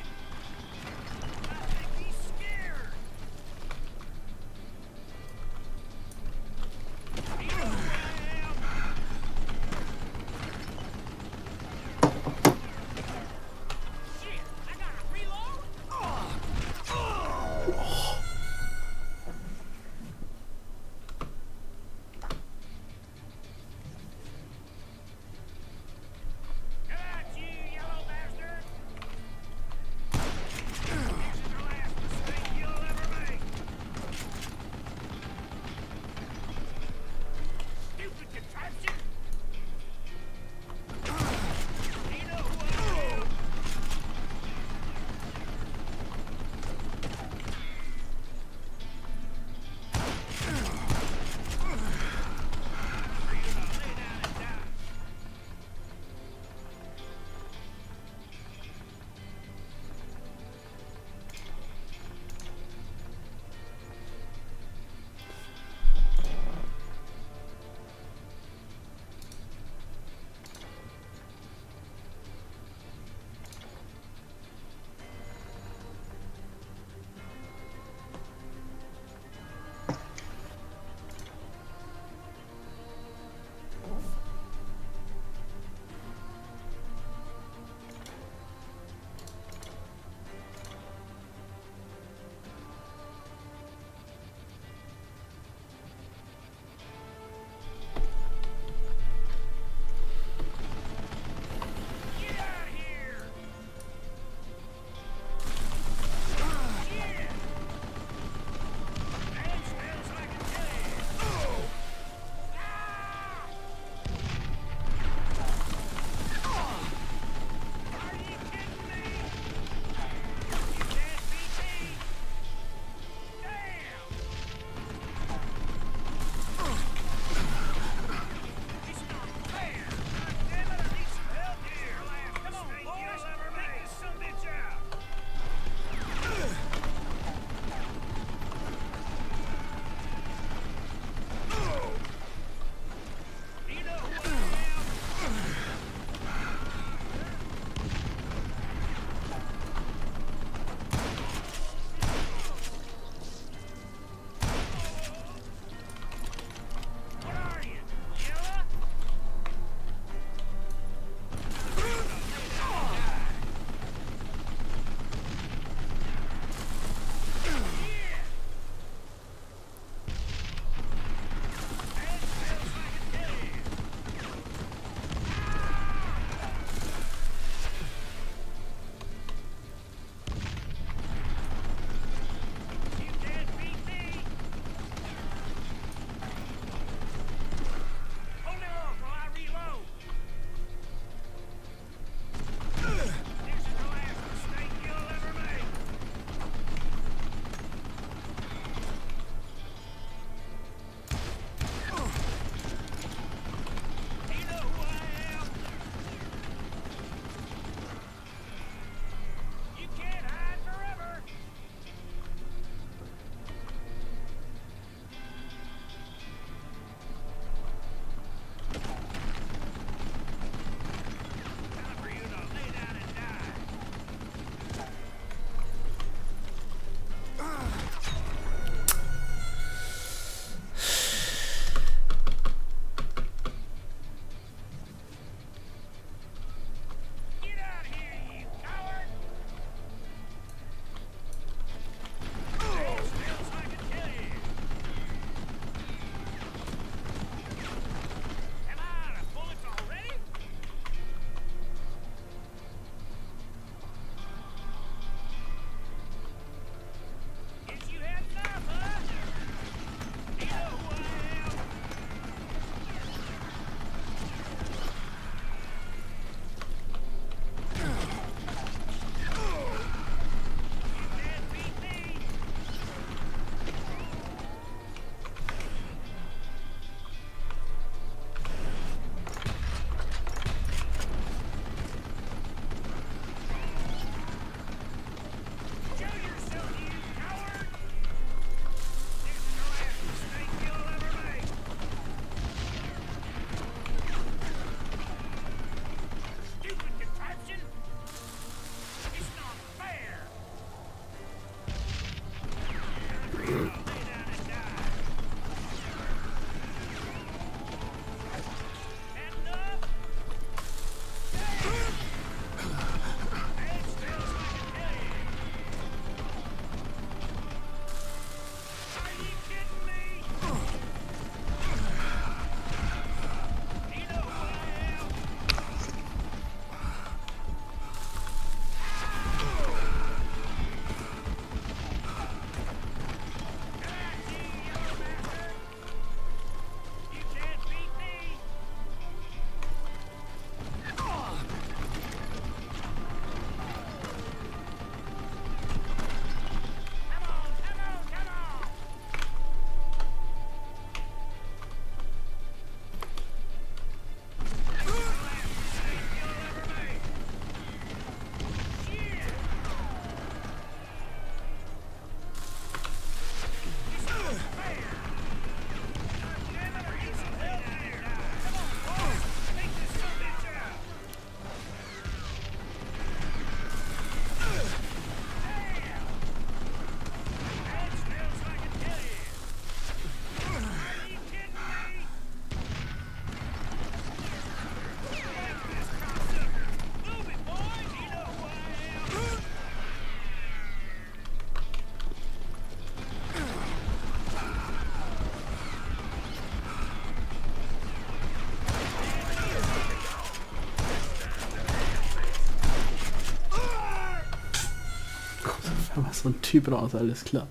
C: so ein Typ raus, alles klar.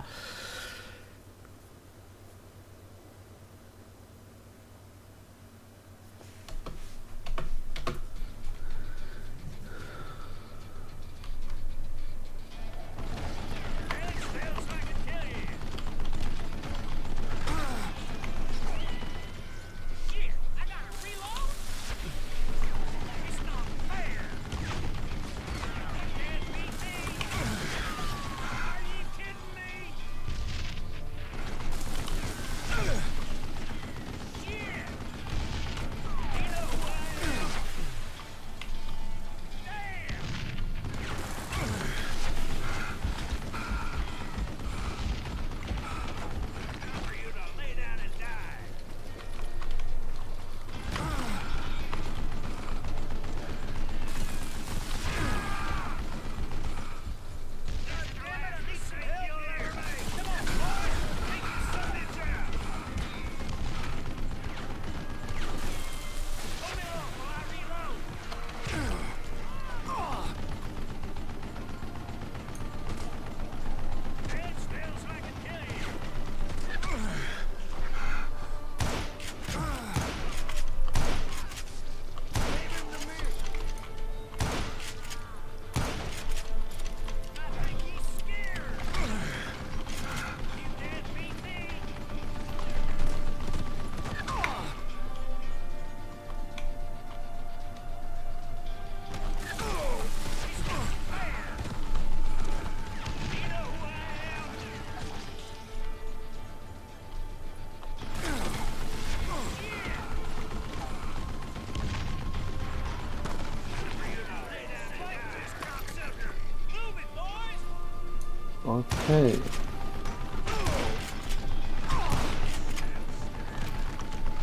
B: Okay.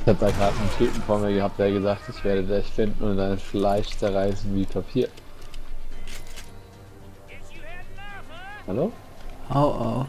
B: Ich hab da gerade einen Typen vor mir gehabt, der gesagt, ich werde dich finden und dein Fleisch zerreißen wie Papier. Hallo?
C: Au, au.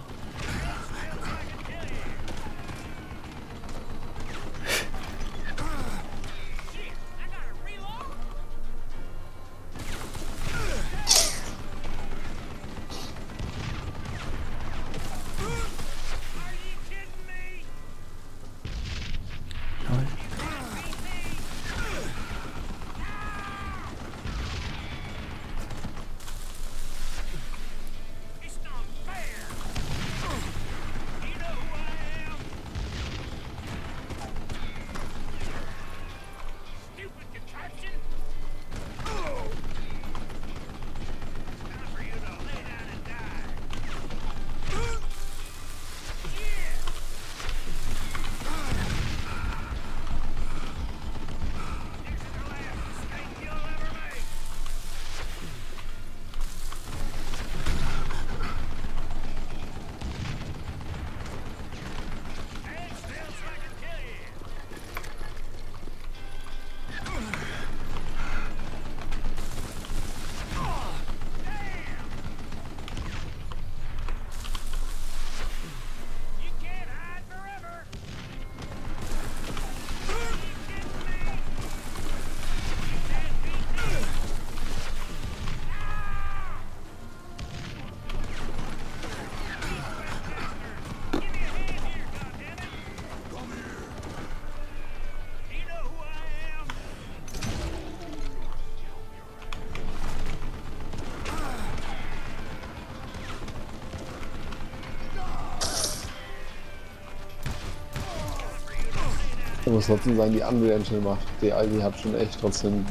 B: Ich muss trotzdem sagen, die Unreal Engine macht, die hat schon echt trotzdem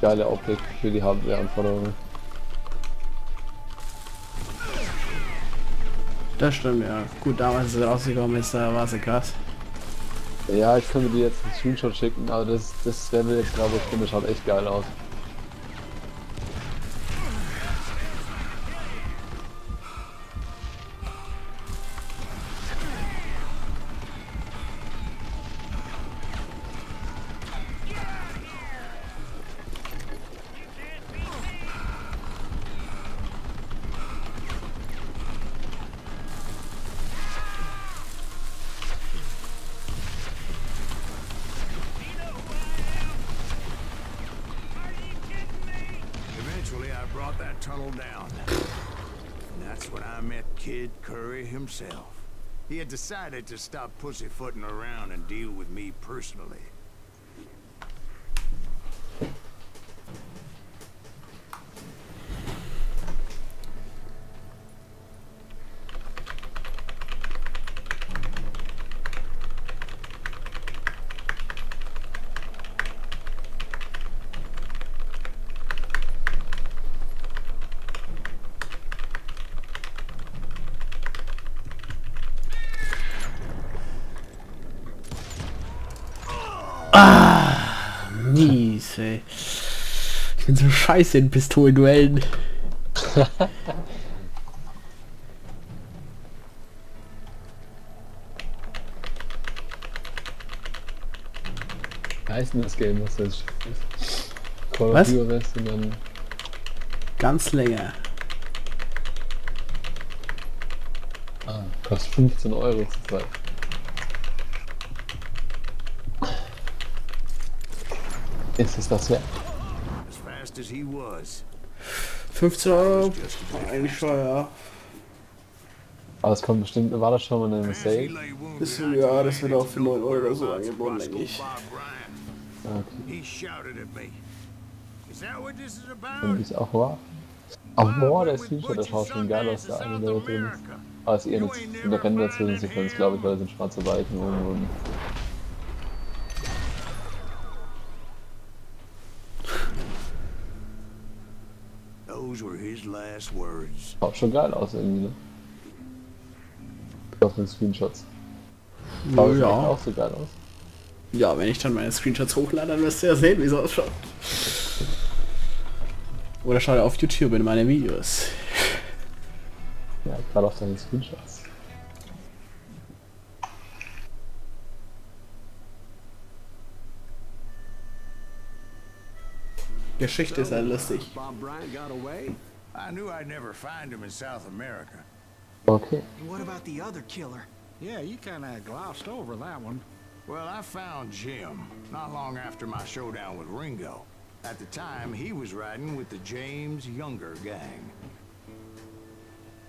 B: geile Optik für die Hardware-Anforderungen.
C: Das stimmt, ja. Gut, damals ist es rausgekommen ist, da war es ja krass.
B: Ja, ich könnte dir jetzt einen Screenshot schicken, aber das Level jetzt gerade, ich finde, schaut echt geil aus.
E: Eventually, I brought that tunnel down. And that's when I met Kid Curry himself. He had decided to stop pussyfooting around and deal with me personally.
C: Mies, ey. Ich bin so scheiße in Pistolenduellen.
B: Wie heißt denn das Game, was das ist? Call of Juarez und dann...
C: Gunslinger.
B: Ah, kostet 15 € zurzeit. Ist es das wert?
E: As fast as he was.
C: 15 €? Eigentlich schon, ja.
B: Aber es kommt bestimmt, war das schon mal eine Sale?
C: Ja, das wird auch für 9 € oder so angeboten, denke ich.
B: Okay.
E: He shouted at me. Is that what this is
B: Und
E: about?
B: ist auch wahr. Auch boah, der Screenshot, der schaut schon geil aus, der eine, der da drin ist. Aber es ist eher eine Render-Sequenz, glaube ich, weil es in schwarze Balken wurden.
E: Those were his last words.
B: Schaut schon geil aus irgendwie, ne? Auf den Screenshots. Schaut
C: Ja.
B: auch so geil aus.
C: Ja, wenn ich dann meine Screenshots hochlade, dann wirst du ja sehen, wie es ausschaut. Oder schau dir auf YouTube in meine Videos.
B: Ja, gerade auf deinen Screenshots.
C: Geschichte ist halt lustig.
G: Bob Bryant got away?
E: I knew I'd never find him in South America.
B: Okay.
D: And what about the other killer?
F: Yeah, you kind of glossed over that one.
E: Well, I found Jim not long after my showdown with Ringo. At the time, he was riding with the James Younger gang.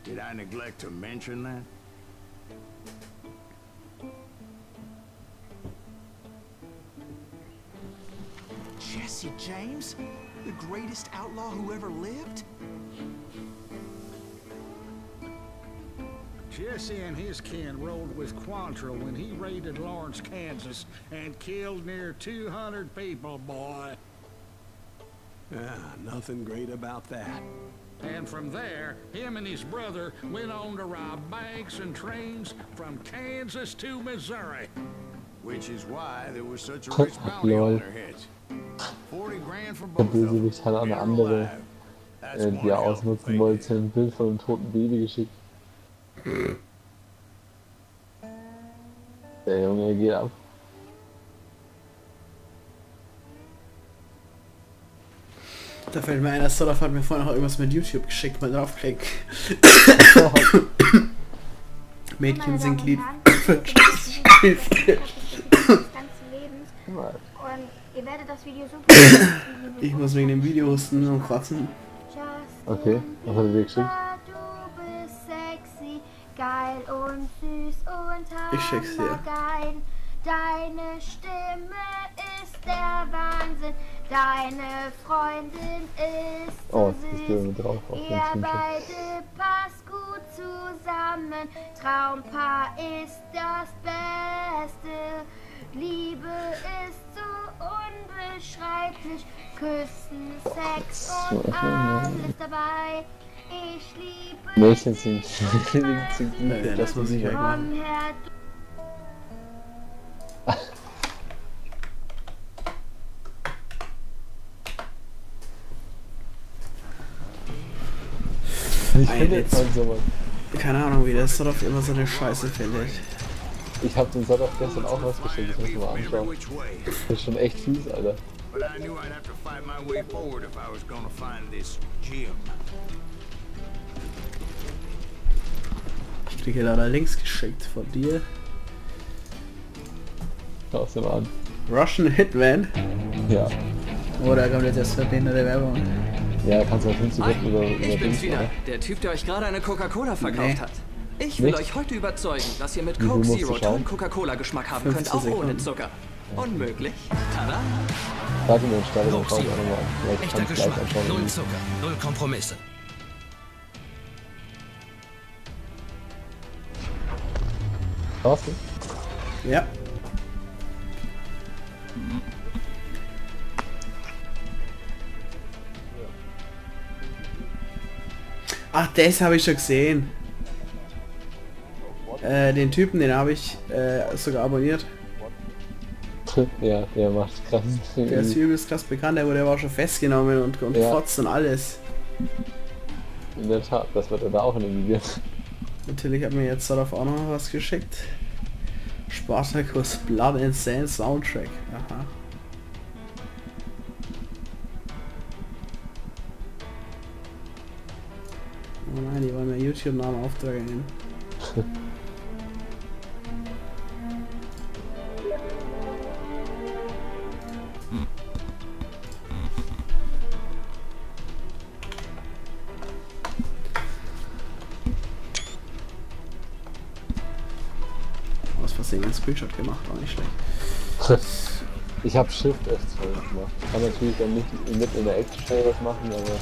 E: Did I neglect to mention that?
D: Jesse James? The greatest outlaw who ever lived?
F: Jesse and his kin rode with Quantrill when he raided Lawrence, Kansas, and killed near 200 people, boy.
G: Nothing great about that.
F: And from there, him and his brother went on to rob banks and trains from Kansas to Missouri.
E: Which is why there was such a rich bounty on their heads. 40 grand for both of
B: Der
E: them.
B: Bösewicht hat eine andere, die er ausnutzen wollte, ein Bild von einem toten Baby geschickt. Der Junge geht ab.
C: Da fällt mir ein, das Dollar hat mir vorhin noch irgendwas mit YouTube geschickt, mal draufklicken. Mädchen singt Lied.
I: des ganzen Lebens. Und ihr werdet das Video super.
C: Ich muss wegen dem Video husten und kratzen.
B: Okay, was hat er dir geschickt?
I: Du bist sexy, geil und süß und
C: Ich schick's dir.
I: hammergeil. Deine Stimme ist der Wahnsinn. Deine Freundin ist
B: Oh,
I: so
B: das ist der
I: süß.
B: mit drauf auf dem
I: Ihr
B: Screenshot.
I: beide passt gut zusammen. Traumpaar ist das Beste. Liebe ist so unbeschreiblich. Küssen, Sex und alles dabei. Ich liebe
B: Mädchen singt. singt
C: Ja, das muss ich wegmachen.
I: komm her,
B: Ich finde jetzt mal sowas.
C: Keine Ahnung, wie der Dollar immer so eine Scheiße findet.
B: Ich habe den Sonntag gestern auch was geschickt, das muss ich mal anschauen.
E: Which way?
B: Das ist schon echt fies, Alter.
E: But I knew I'd have to fight my way forward if I was gonna find this Jim.
C: Ich kriege leider Links geschickt von dir.
B: Schau es dir mal an.
C: Russian Hitman.
B: Ja.
C: Oder kommt jetzt erst verbindende Werbung?
B: Ja, kannst du ja 50
J: Hi,
B: über
J: ich bin's wieder.
B: oder?
J: Der Typ, der euch gerade eine Coca-Cola verkauft hat. Ich will
B: Nicht?
J: euch heute überzeugen, dass ihr mit
B: Wie viel
J: Coke
B: musst du
J: Zero
B: schauen?
J: tollen Coca-Cola-Geschmack haben könnt,
C: 15
J: auch ohne
C: Sekunden.
J: Zucker. Unmöglich. Tada!
B: Warte mal, starte dann
K: Coke
B: schau ich
K: Zero.
B: auch nochmal an. Vielleicht
K: Echter
B: kannst du gleich
K: Geschmack,
B: anschauen.
K: null Zucker, null Kompromisse.
B: Schaust du?
C: Ja. Ach, das habe ich schon gesehen. Den Typen, den habe ich sogar abonniert.
B: Ja, der macht krass.
C: Der ist übelst krass bekannt, der wurde aber auch schon festgenommen und
B: Ja.
C: fotzt und alles.
B: In der Tat, das wird er da auch in dem Video.
C: Natürlich hat mir jetzt darauf auch noch was geschickt. Spartacus Blood and Sand Soundtrack. Aha. Oh nein, die wollen mir YouTube-Namen auftragen. Aus Versehen einen Screenshot gemacht, auch nicht schlecht.
B: Ich habe Shift F12 gemacht. Kann natürlich dann nicht mitten in der Action schnell was machen, aber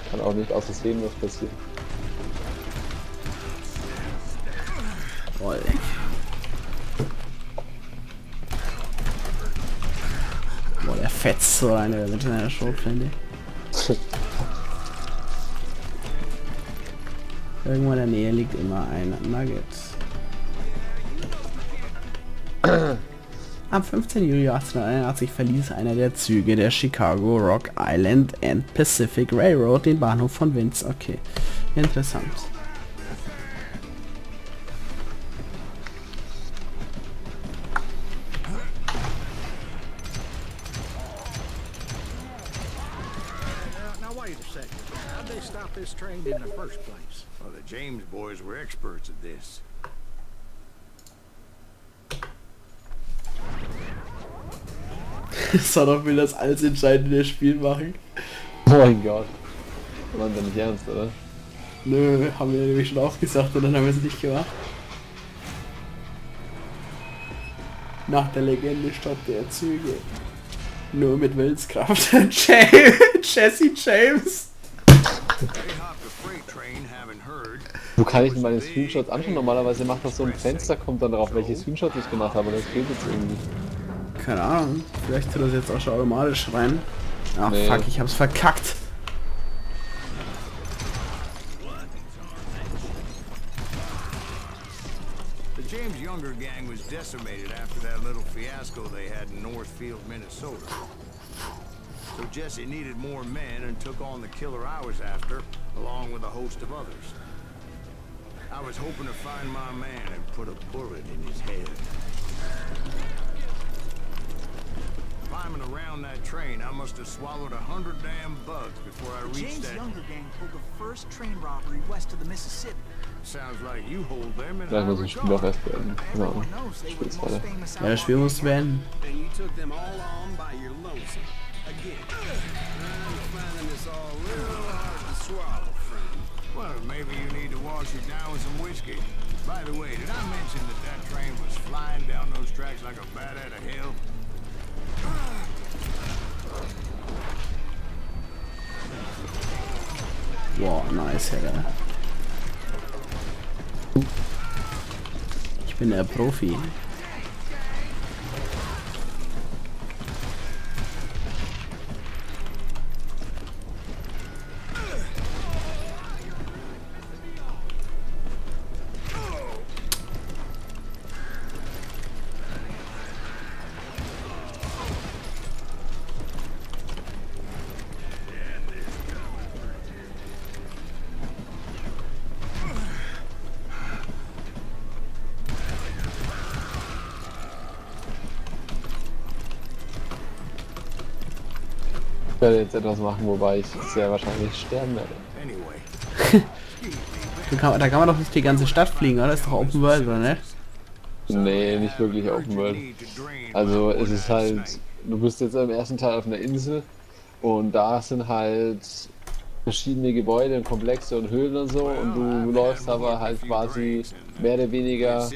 B: kann auch nicht aus Versehen was passieren.
C: Voll. Boah, der fetzt so eine mit einer Schrotflinte. Irgendwo in der Nähe liegt immer ein Nugget. Am 15. Juli 1881 verließ einer der Züge der Chicago, Rock Island and Pacific Railroad den Bahnhof von Vince. Okay, interessant.
F: Now wait a second. How'd they stop this train in the first place?
E: Well, the James boys were experts at this.
C: Son will das alles entscheidende Spiel machen.
B: Oh mein Gott. Das meint er nicht ernst, oder?
C: Nö, haben wir nämlich schon aufgesagt und dann haben wir es nicht gemacht. Nach der Legende Stadt der Züge. Nur mit Willenskraft. Jesse James.
B: Wo kann ich denn meine Screenshots anschauen? Normalerweise macht das so ein Fenster, kommt dann drauf, welche Screenshots ich gemacht habe. Das geht jetzt irgendwie.
C: Keine Ahnung. Vielleicht tut das jetzt auch schon automatisch rein. Ach
B: Nee.
C: fuck, ich hab's verkackt.
E: The James Younger gang was decimated after that little fiasco they had in Northfield, Minnesota. So Jesse needed more men and took on the killer I was after, along with a host of others. I was hoping to find my man and put a bullet in his head. Climbing around that train, I must have swallowed 100 damn bugs before I
D: The
E: reached
D: James
E: that.
D: Younger gang pulled the first train robbery west of the Mississippi.
E: Sounds like you hold them in
B: Vielleicht muss
E: high
B: ich das Spiel auch
E: regard.
B: erst beenden. Keine Ahnung.
D: Everyone knows they were
B: Spiel's
D: the most
B: weiter.
D: famous
C: Ja, das Spiel
D: outlaws.
C: muss beenden.
G: And you took them all on by your lonesome. Again. I'm finding this all real hard to swallow, friend.
E: Well, maybe you need to wash it down with some whiskey. By the way, did I mention that that train was flying down those tracks like a bat out of hell?
C: Boah, nice, Alter. Ich bin der Profi.
B: Ich werde jetzt etwas machen, wobei ich sehr wahrscheinlich sterben werde.
E: Anyway,
C: Da kann man doch nicht die ganze Stadt fliegen, oder? Das ist doch Open World, oder ne?
B: Nee, nicht wirklich Open World. Also es ist halt, du bist jetzt im ersten Teil auf einer Insel und da sind halt verschiedene Gebäude und Komplexe und Höhlen und so, und du läufst aber halt quasi mehr oder weniger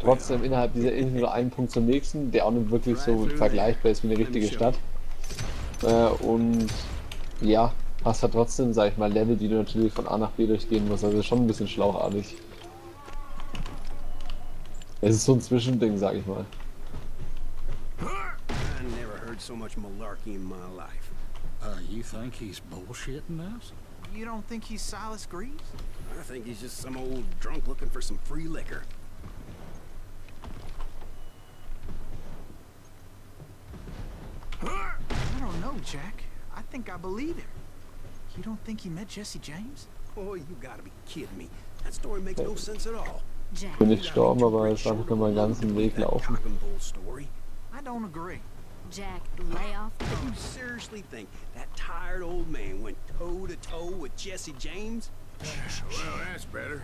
B: trotzdem innerhalb dieser Insel nur einen Punkt zum nächsten, der auch nicht wirklich so vergleichbar ist wie eine richtige Stadt. Und ja, hast halt trotzdem, sag ich mal, Level, die du natürlich von A nach B durchgehen musst, also schon ein bisschen schlauchartig. Es ist so ein Zwischending, sag ich mal.
G: I never heard so much malarkey in my life.
F: You think he's bullshitting us?
D: You don't think he's Silas Greaves?
G: I think he's just some old drunk looking for some free liquor.
D: I don't know, Jack. I think I believe him. You don't think he met Jesse James?
G: Oh, you gotta be kidding me. That story makes no sense at all.
H: Jack.
B: Bin nicht gestorben, aber ist einfach nur meinen ganzen Weg laufen.
D: I don't agree.
H: Jack, lay off.
G: You seriously think that tired old man went toe to toe with Jesse James?
E: Well, that's better.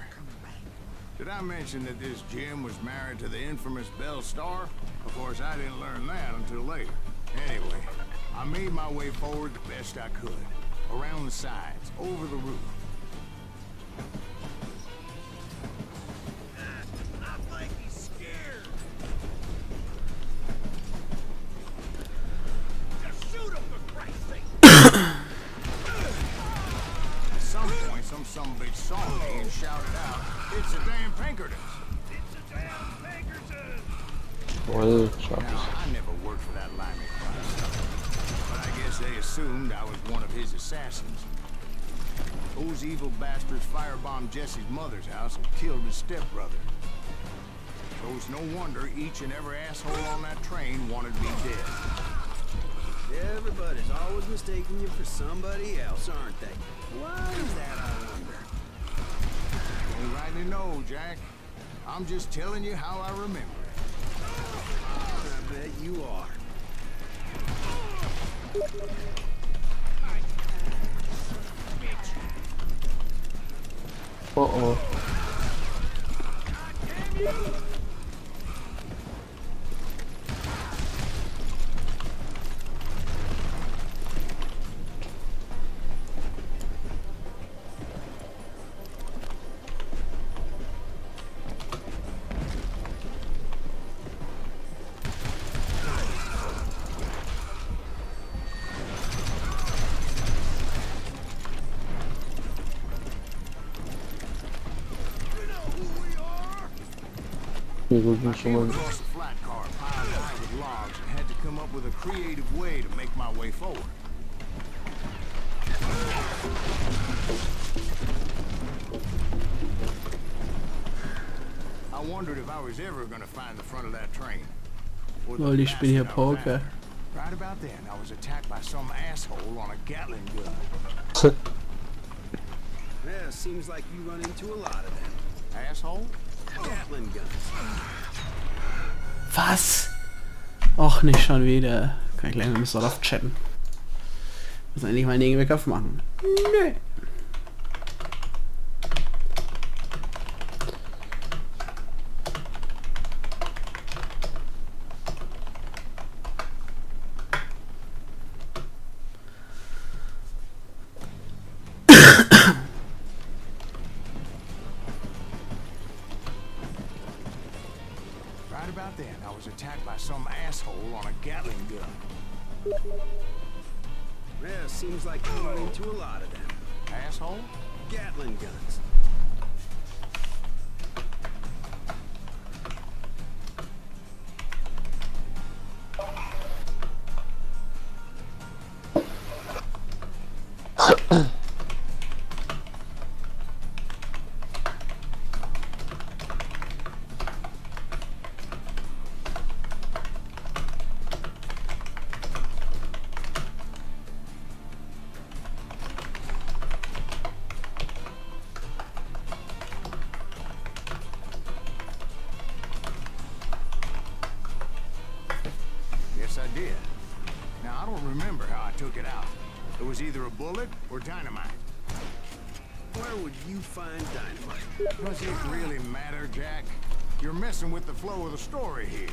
E: Did I mention that this Jim was married to the infamous Belle Starr? Of course, I didn't learn that until later. Anyway, I made my way forward the best I could. Around the sides, over the roof.
G: I think he's scared. Just shoot him, for Christ's sake.
E: At some point, some sumbitch saw me and shouted out, "It's a damn Pinkerton!"
G: It's a damn Pinkerton.
B: Voll
E: Now,
B: schafft.
E: I never worked for that limey but I guess they assumed I was one of his assassins. Those evil bastards firebombed Jesse's mother's house and killed his stepbrother. So it's no wonder each and every asshole on that train wanted me dead.
G: Everybody's always mistaking you for somebody else, aren't they? Why is that, I wonder?
E: Don't rightly know, Jack. I'm just telling you how I remember it.
G: I bet you are.
B: Oh oh. Hier rücken schon mal.
E: Across a flat car piled high with logs and had to come up with a creative way to make my way forward. I wondered if I was ever going to find the front of that train. Or the
C: Lol, ich bin hier
E: bastard I was
C: Poker.
E: after. Right about then, I was attacked by some asshole on a Gatling gun.
G: Yeah, seems like you run into a lot of them.
E: Asshole?
G: Gatling guns.
C: Was? Och, nicht schon wieder. Kann ich gleich mit Mr. Loft chatten. Muss endlich mal den Weg aufmachen. Nö.
E: Right about then, I was attacked by some asshole on a Gatling gun.
G: Yeah, seems like you run into a lot of them.
E: Asshole?
G: Gatling guns.
E: Yes, I did. Now, I don't remember how I took it out. It was either a bullet or dynamite.
G: Where would you find dynamite?
E: Does it really matter, Jack? You're messing with the flow of the story here.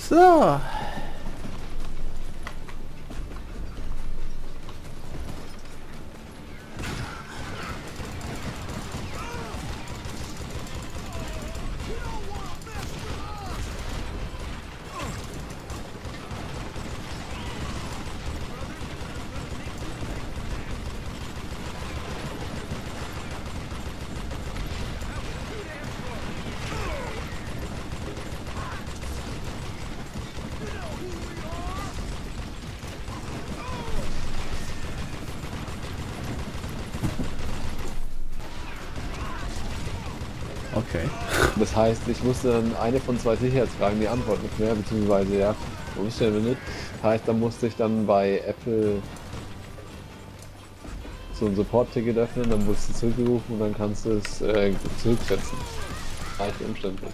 C: So. Okay.
B: Das heißt, ich musste dann eine von 2 Sicherheitsfragen die Antwort nicht mehr, beziehungsweise ja, umstellen wir nicht. Das heißt, da musste ich dann bei Apple so ein Support-Ticket öffnen, dann wurdest du zurückgerufen und dann kannst du es zurücksetzen. Reicht umständlich.